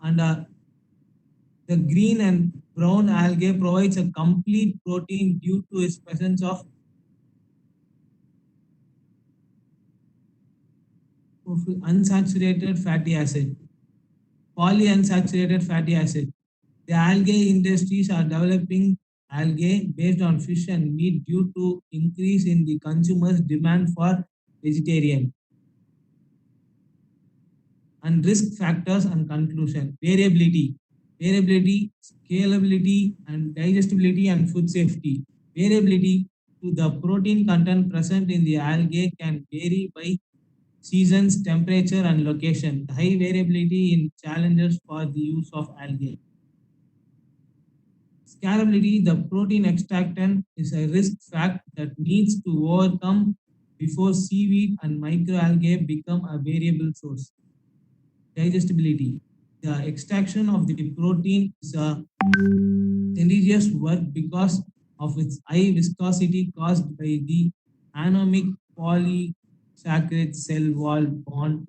and the green and brown algae provides a complete protein due to its presence of unsaturated fatty acid, polyunsaturated fatty acid. The algae industries are developing algae based on fish and meat due to increase in the consumers' demand for vegetarian. And risk factors and conclusion: variability, scalability, and digestibility, and food safety. Variability to the protein content present in the algae can vary by seasons, temperature, and location. High variability in challenges for the use of algae. Scalability: the protein extractant is a risk fact that needs to overcome before seaweed and microalgae become a variable source. Digestibility: the extraction of the protein is a tedious work because of its high viscosity caused by the anomic polysaccharide cell wall bond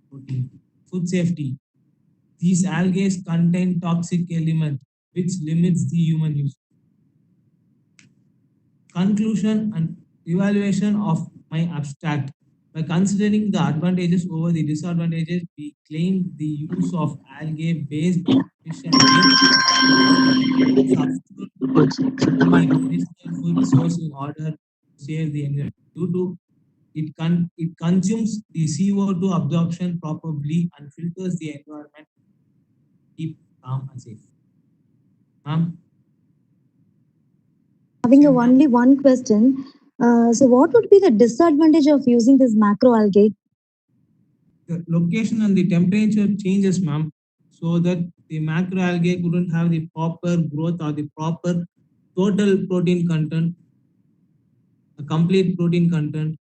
protein. Food safety: these algae contain toxic elements which limits the human use. Conclusion and evaluation of my abstract: by considering the advantages over the disadvantages, we claim the use of algae-based fish and meat substitute my traditional food source in order to save the environment. Due to it consumes the CO2 absorption properly and filters the environment, keep calm and safe. Ma'am? Having only one question. So what would be the disadvantage of using this macroalgae? The location and the temperature changes, ma'am, so that the macroalgae couldn't have the proper growth or the proper total protein content, a complete protein content.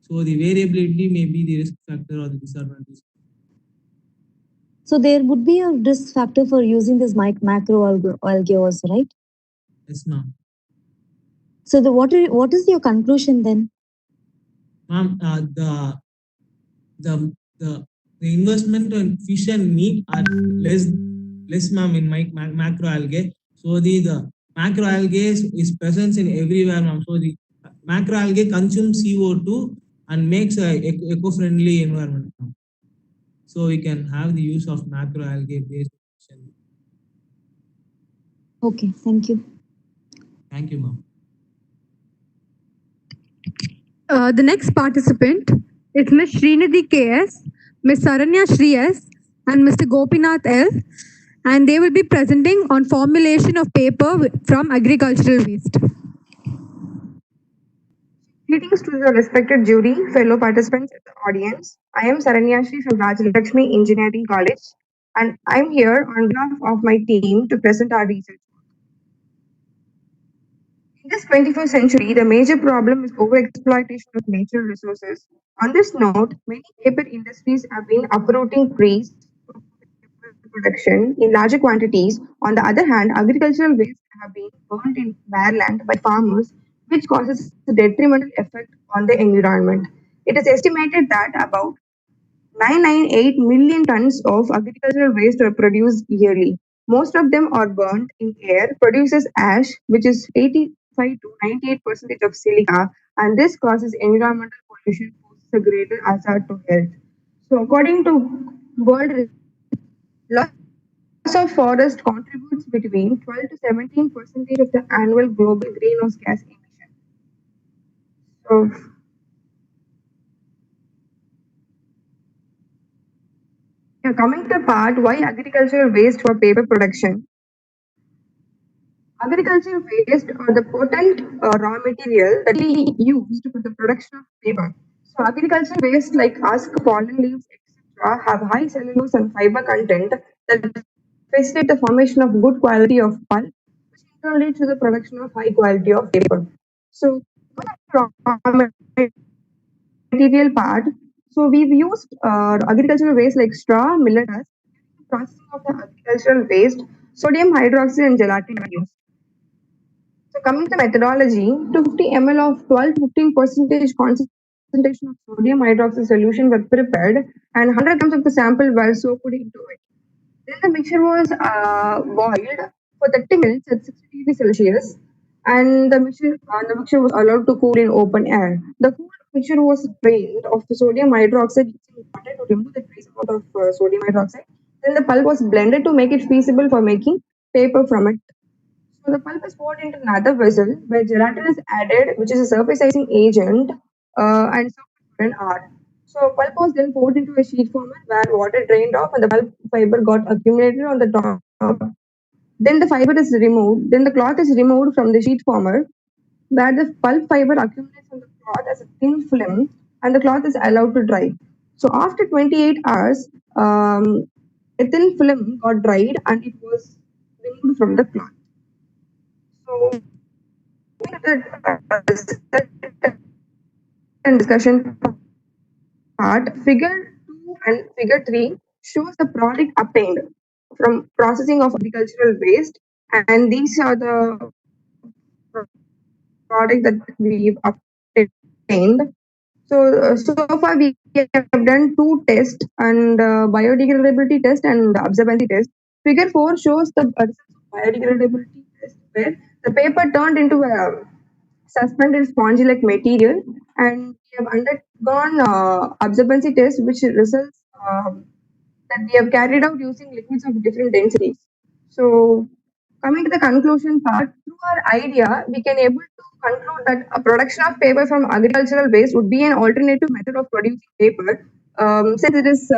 So the variability may be the risk factor or the disadvantage. So there would be a risk factor for using this macroalgae also, right? Yes, ma'am. So what is your conclusion then? Ma'am, the investment in fish and meat are less, ma'am, in macroalgae. So the macroalgae is present in everywhere, ma'am. So the macroalgae consumes CO2 and makes a eco-friendly environment, ma'am. So we can have the use of macroalgae based fish and meat. Okay, thank you. Thank you, ma'am. The next participant is Ms. Srinidhi KS, Ms. Saranya Shri S, and Mr. Gopinath L. And they will be presenting on formulation of paper from agricultural waste. Greetings to the respected jury, fellow participants, and the audience. I am Saranyashri from Rajalakshmi Engineering College, and I'm here on behalf of my team to present our research. In this 21st century, the major problem is overexploitation of natural resources. On this note, many paper industries have been uprooting trees for production in larger quantities. On the other hand, agricultural waste have been burned in bare land by farmers, which causes a detrimental effect on the environment. It is estimated that about 998 million tons of agricultural waste are produced yearly. Most of them are burnt in air, produces ash, which is 85 to 98% of silica, and this causes environmental pollution, poses a greater hazard to health. So, according to World Loss of forest contributes between 12 to 17% of the annual global greenhouse gas emission. So, coming to the part why agricultural waste for paper production. Agricultural waste are the potent raw material that we used for the production of paper. So, agricultural waste like husk, pollen leaves, etc., have high cellulose and fiber content that facilitate the formation of good quality of pulp, which in turn leads to the production of high quality of paper. So, raw material part. So, we've used agricultural waste like straw, millet husk. Processing of the agricultural waste, sodium hydroxide and gelatin are used. So coming to the methodology, 250 ml of 12 to 15 percentage concentration of sodium hydroxide solution were prepared and 100 grams of the sample were soaked into it. Then the mixture was boiled for 30 minutes at 60 degrees Celsius and the mixture was allowed to cool in open air. The cooled mixture was drained of the sodium hydroxide using water to remove the trace amount of sodium hydroxide. Then the pulp was blended to make it feasible for making paper from it. So the pulp is poured into another vessel where gelatin is added, which is a surfacing agent, and soaked for an hour. So pulp was then poured into a sheet format where water drained off and the pulp fiber got accumulated on the top. Then the fiber is removed. Then the cloth is removed from the sheet former where the pulp fiber accumulates on the cloth as a thin film and the cloth is allowed to dry. So after 28 hours, a thin film got dried and it was removed from the cloth. So, and discussion part, figure 2 and figure 3 shows the product obtained from processing of agricultural waste, and these are the product that we've obtained. So far we have done 2 tests and biodegradability test and absorbency test. Figure 4 shows the results of biodegradability test where the paper turned into a suspended spongy-like material, and we have undergone absorbency test, which results that we have carried out using liquids of different densities. So, coming to the conclusion part, through our idea, we can able to conclude that a production of paper from agricultural waste would be an alternative method of producing paper. Since it is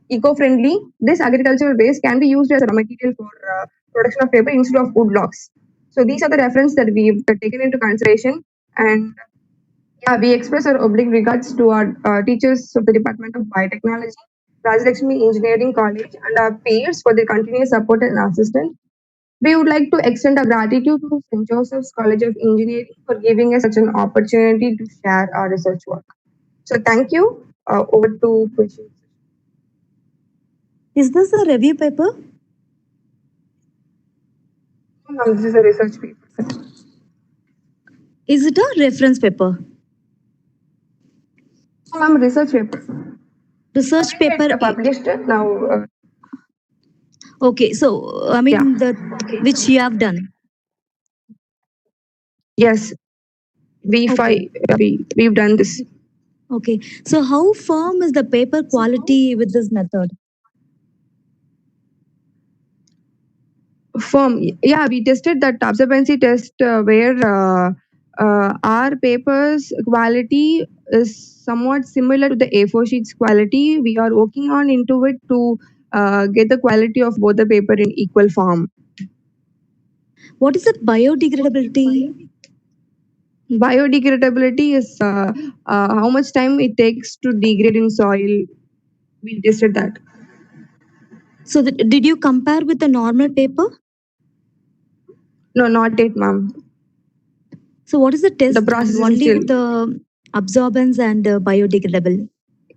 eco-friendly, this agricultural waste can be used as a raw material for production of paper instead of wood logs. So these are the reference that we've taken into consideration, and yeah, we express our oblique regards to our teachers of the Department of Biotechnology, Rajalakshmi Engineering College, and our peers for their continuous support and assistance. We would like to extend our gratitude to St. Joseph's College of Engineering for giving us such an opportunity to share our research work. So thank you. Over to questions. Is this a review paper? No, this is a research paper. Is it a reference paper? I'm research paper. Research paper published now. Okay, so I mean which you have done. Yes, we've done this. Okay, so how firm is the paper quality with this method? Firm, yeah, we tested that absorbency test where our paper's quality is somewhat similar to the A4 sheets quality. We are working on into it to get the quality of both the paper in equal form. What is the biodegradability? Biodegradability is how much time it takes to degrade in soil. We tested that. So did you compare with the normal paper? No, not yet, ma'am. So what is the test? The process is Only still. with the absorbance and biodegradable.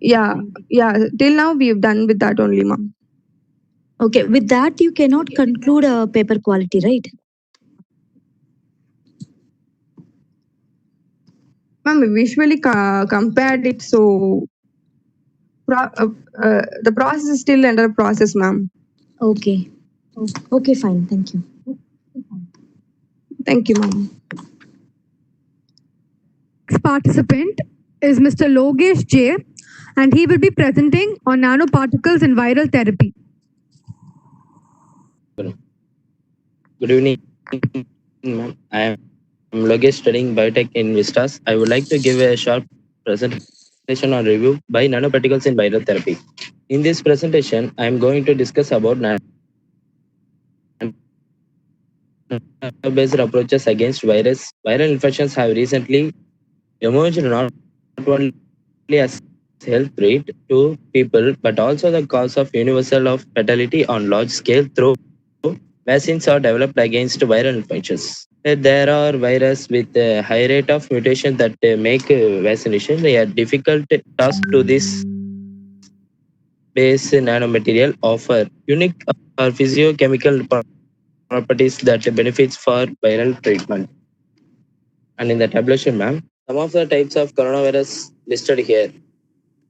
Yeah, till now we've done with that only, ma'am. Okay, with that you cannot conclude a paper quality, right? Ma'am, we visually compared it, so the process is still under process, ma'am. Okay. Okay, fine. Thank you. Thank you, ma'am. Next participant is Mr. Logesh J, and he will be presenting on nanoparticles in viral therapy. Good evening, ma'am. I am Logesh studying biotech in Vistas. I would like to give a short presentation on review by nanoparticles in viral therapy. In this presentation, I am going to discuss about nano-based approaches against virus. Viral infections have recently emerged not only as health threat to people, but also the cause of universal of fatality on large scale through vaccines are developed against viral infections. There are viruses with a high rate of mutation that make vaccination a difficult task to this base nanomaterial offer unique or physiochemical properties that benefits for viral treatment. And in the tabulation, ma'am, some of the types of coronavirus listed here.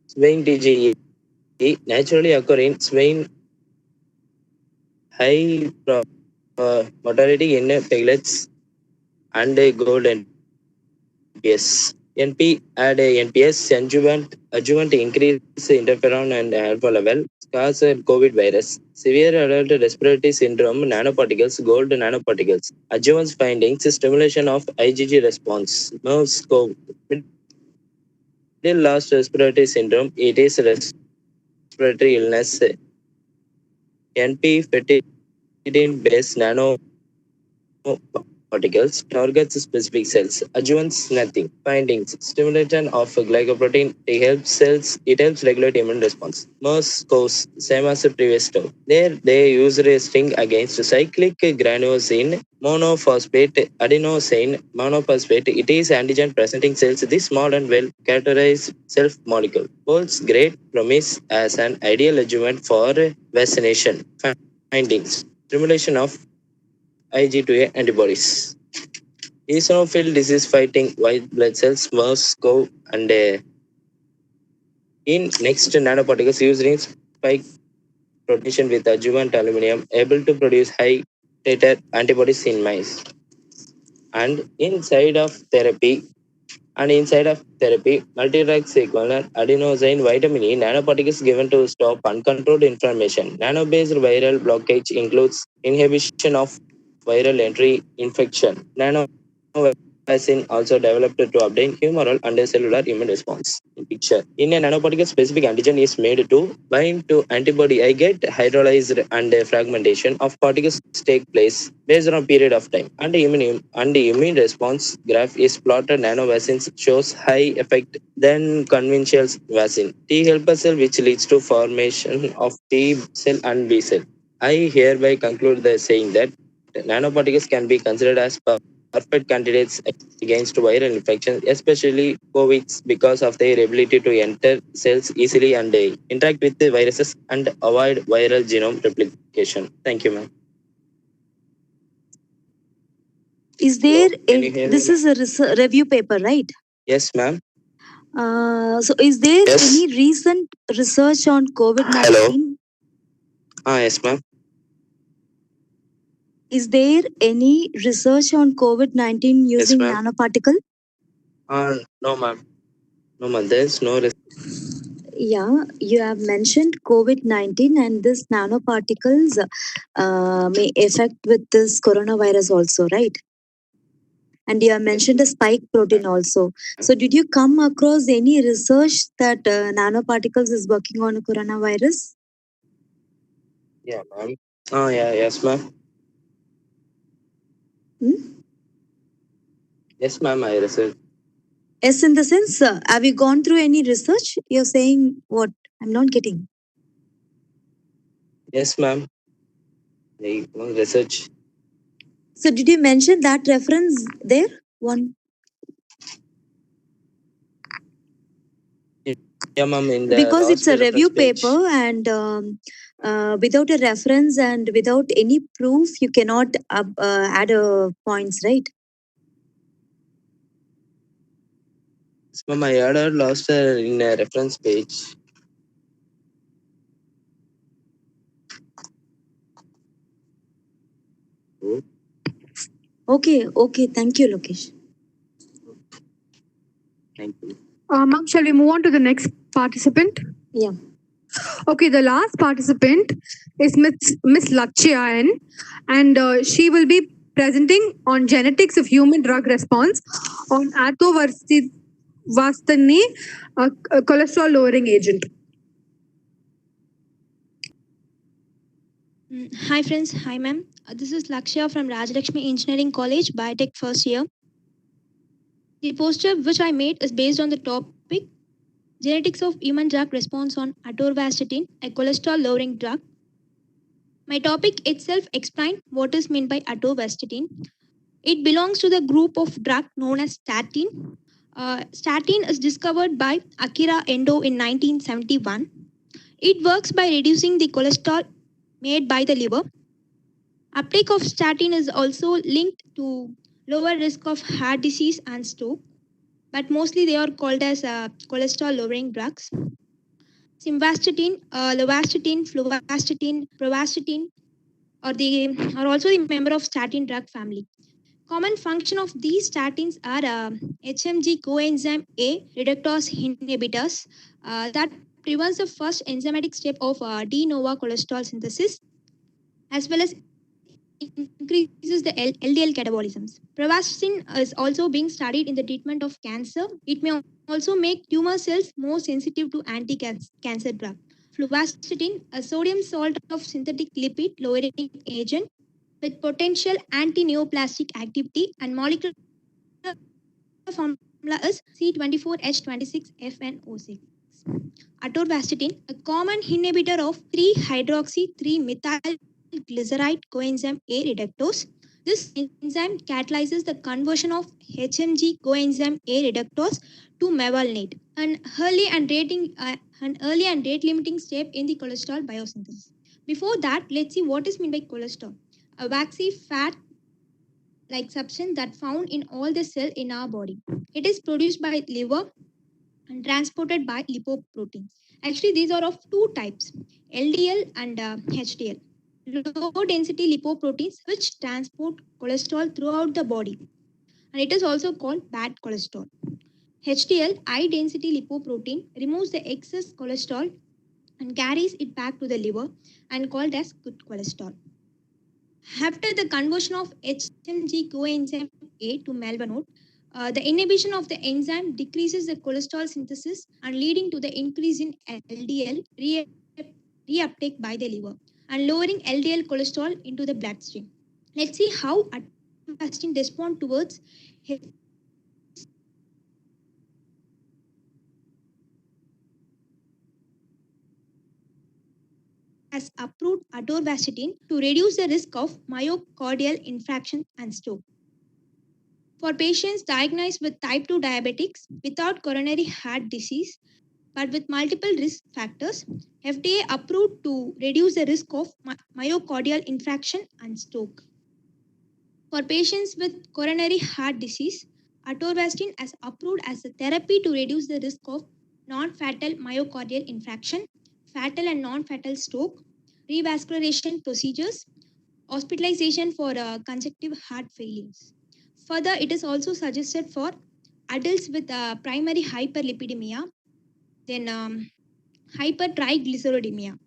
Swine TGE naturally occur in swine high mortality in piglets and gold NPS. NP add a NPS adjuvant increase interferon and alpha level, cause COVID virus, severe adult respiratory syndrome, nanoparticles, gold nanoparticles, adjuvants findings, stimulation of IgG response, MERS CoV, middle last respiratory syndrome, it is respiratory illness, NP fetidine based nano particles targets specific cells. Adjuvants nothing. Findings: stimulation of glycoprotein. It helps cells. It helps regulate immune response. MERS cause same as the previous step. There they use a sting against cyclic granulosin monophosphate adenosine monophosphate. It is antigen presenting cells. This small and well characterized self molecule holds great promise as an ideal adjuvant for vaccination. Findings: stimulation of IgA antibodies. Eosinophil disease fighting white blood cells, MERS, CoV, and in next nanoparticles used in spike protection with adjuvant aluminum, able to produce high titer antibodies in mice. And inside of therapy, multi-drug sequencing adenosine vitamin E nanoparticles given to stop uncontrolled inflammation. Nano-based viral blockage includes inhibition of viral entry infection. Nano vaccine also developed to obtain humoral and cellular immune response. In picture, in a nanoparticle, specific antigen is made to bind to antibody. I get hydrolyzed and fragmentation of particles take place based on a period of time. And the immune response graph is plotted. Nano vaccines shows high effect than conventional vaccine. T helper cell, which leads to formation of T cell and B cell. I hereby conclude the saying that nanoparticles can be considered as perfect candidates against viral infections, especially COVID, because of their ability to enter cells easily and interact with the viruses and avoid viral genome replication. Thank you, ma'am. Is there Can you hear this me? is a review paper, right? Yes, ma'am. So is there Yes. any recent research on COVID-19? Hello. Yes, ma'am. Is there any research on COVID-19 using ma'am. nanoparticle? No, ma'am. No, ma'am. There's no Yeah, you have mentioned COVID-19 and this nanoparticles may affect with this coronavirus also, right? And you have mentioned a spike protein also. So did you come across any research that nanoparticles is working on a coronavirus? Yeah, ma'am. Yes, ma'am. Yes, ma'am, I research. Yes, in the sense, have you gone through any research? You're saying what? I'm not getting. Yes, ma'am, I research. So did you mention that reference there? One. Yeah, ma'am, in the Because last it's a reference review page. paper and without a reference and without any proof, you cannot add points, right? Yes, ma'am, I had a lost in a reference page. Oh, Okay. Thank you, Lokesh. thank you. Ma'am, shall we move on to the next participant? Yeah. Okay, the last participant is Miss Lakshya N, and she will be presenting on genetics of human drug response on atorvastatin, a cholesterol lowering agent. Hi friends, hi ma'am. This is Lakshya from Rajalakshmi Engineering College, Biotech first year. The poster which I made is based on the topic genetics of human drug response on atorvastatin, a cholesterol lowering drug. My topic itself explains what is meant by atorvastatin. It belongs to the group of drug known as statin. Statin is discovered by Akira Endo in 1971. It works by reducing the cholesterol made by the liver. Uptake of statin is also linked to lower risk of heart disease and stroke, but mostly they are called as cholesterol lowering drugs. Simvastatin, lovastatin, fluvastatin, provastatin are also the member of statin drug family. Common function of these statins are HMG coenzyme A reductase inhibitors that prevents the first enzymatic step of de novo cholesterol synthesis, as well as increases the LDL catabolisms. Provastatin is also being studied in the treatment of cancer. It may also make tumor cells more sensitive to anti-cancer drug. Fluvastatin, a sodium salt of synthetic lipid lowering agent with potential anti-neoplastic activity, and molecular formula is C24H26FN06. Atorvastatin, a common inhibitor of 3-hydroxy-3-methyl-glyceride coenzyme A reductase. This enzyme catalyzes the conversion of HMG coenzyme A reductase to mevalonate, an early and rate limiting step in the cholesterol biosynthesis. Before that, let's see what is meant by cholesterol. A waxy fat like substance that found in all the cell in our body. It is produced by liver and transported by lipoproteins. Actually, these are of two types, LDL and HDL. Low density lipoproteins which transport cholesterol throughout the body, and it is also called bad cholesterol. HDL, high density lipoprotein, removes the excess cholesterol and carries it back to the liver and called as good cholesterol. After the conversion of HMG coenzyme A to malonate, the inhibition of the enzyme decreases the cholesterol synthesis and leading to the increase in LDL reuptake by the liver and lowering LDL cholesterol into the bloodstream. Let's see how atorvastatin responds towards has approved atorvastatin to reduce the risk of myocardial infarction and stroke. For patients diagnosed with type 2 diabetics without coronary heart disease but with multiple risk factors, FDA approved to reduce the risk of myocardial infarction and stroke. For patients with coronary heart disease, atorvastatin is approved as a therapy to reduce the risk of non-fatal myocardial infarction, fatal and non-fatal stroke, revascularization procedures, hospitalization for congestive heart failures. Further, it is also suggested for adults with primary hyperlipidemia, then hypertriglyceridemia.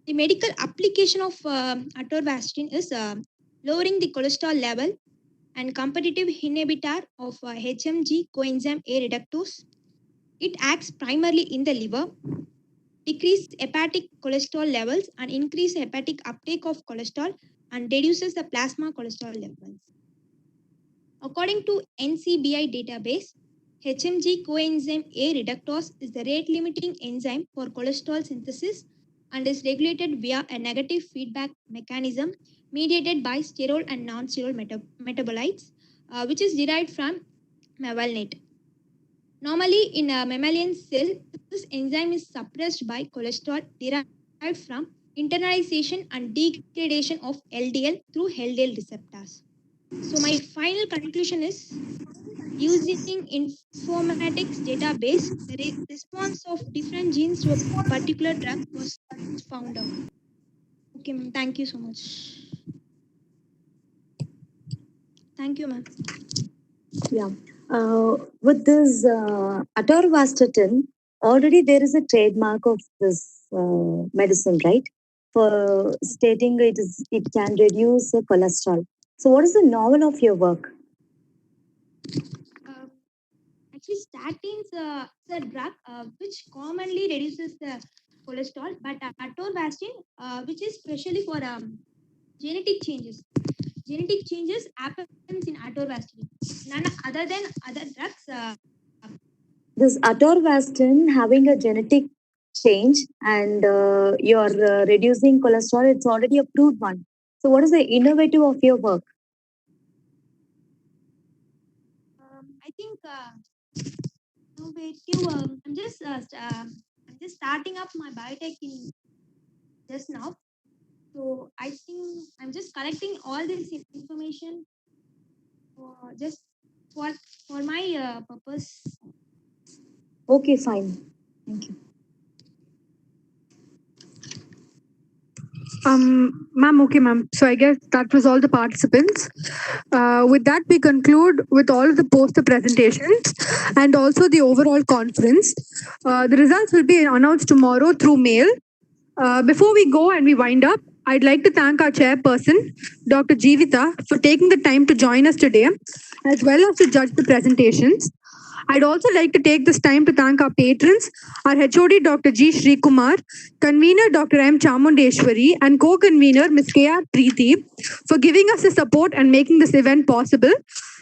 The medical application of atorvastatin is lowering the cholesterol level and competitive inhibitor of HMG coenzyme A reductase. It acts primarily in the liver, decrease hepatic cholesterol levels and increase hepatic uptake of cholesterol and reduces the plasma cholesterol levels. According to NCBI database, HMG coenzyme A reductase is the rate limiting enzyme for cholesterol synthesis and is regulated via a negative feedback mechanism mediated by sterol and non-sterol metabolites, which is derived from malonate. Normally, in a mammalian cell, this enzyme is suppressed by cholesterol derived from internalization and degradation of LDL through LDL receptors. So my final conclusion is, using informatics database, the response of different genes to a particular drug was found out. Okay, ma'am. Thank you so much. Thank you, ma'am. Yeah. With this atorvastatin, already there is a trademark of this medicine, right? For stating it can reduce cholesterol. So, what is the novel of your work? Actually, statins is a drug which commonly reduces the cholesterol, but atorvastatin, which is specially for genetic changes. Genetic changes happens in atorvastatin. None other than other drugs. This atorvastatin having a genetic change and you're reducing cholesterol, it's already a proved one. So, what is the innovative of your work? I think innovative. I'm just starting up my biotech in just now. So I think I'm just collecting all this information for just for my purpose. Okay, fine. Thank you. Ma'am, okay, ma'am. So I guess that was all the participants. With that, we conclude with all of the poster presentations and also the overall conference. The results will be announced tomorrow through mail. Before we go and we wind up, I'd like to thank our chairperson, Dr. Jeevita, for taking the time to join us today, as well as to judge the presentations. I'd also like to take this time to thank our patrons, our HOD Dr. G. Sri Kumar, convener Dr. M. Chamundeshwari, and co-convener Ms. K.R. Preeti for giving us the support and making this event possible.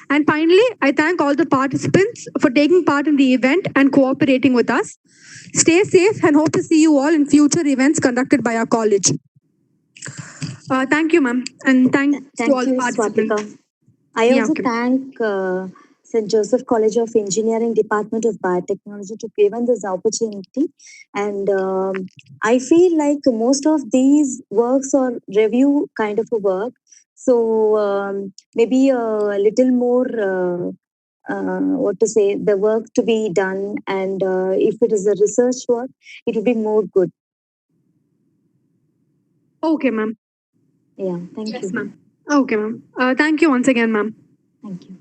And finally, I thank all the participants for taking part in the event and cooperating with us. Stay safe and hope to see you all in future events conducted by our college. Thank you, ma'am, and thanks Thank to all you, participants. Swatika. I Yeah, also okay. thank St. Joseph College of Engineering Department of Biotechnology to given this opportunity. And I feel like most of these works are review kind of a work. So maybe a little more, what to say, the work to be done. And if it is a research work, it would be more good. Okay, ma'am. Yeah, thank Yes, you. ma'am. Okay, ma'am. Thank you once again, ma'am. Thank you.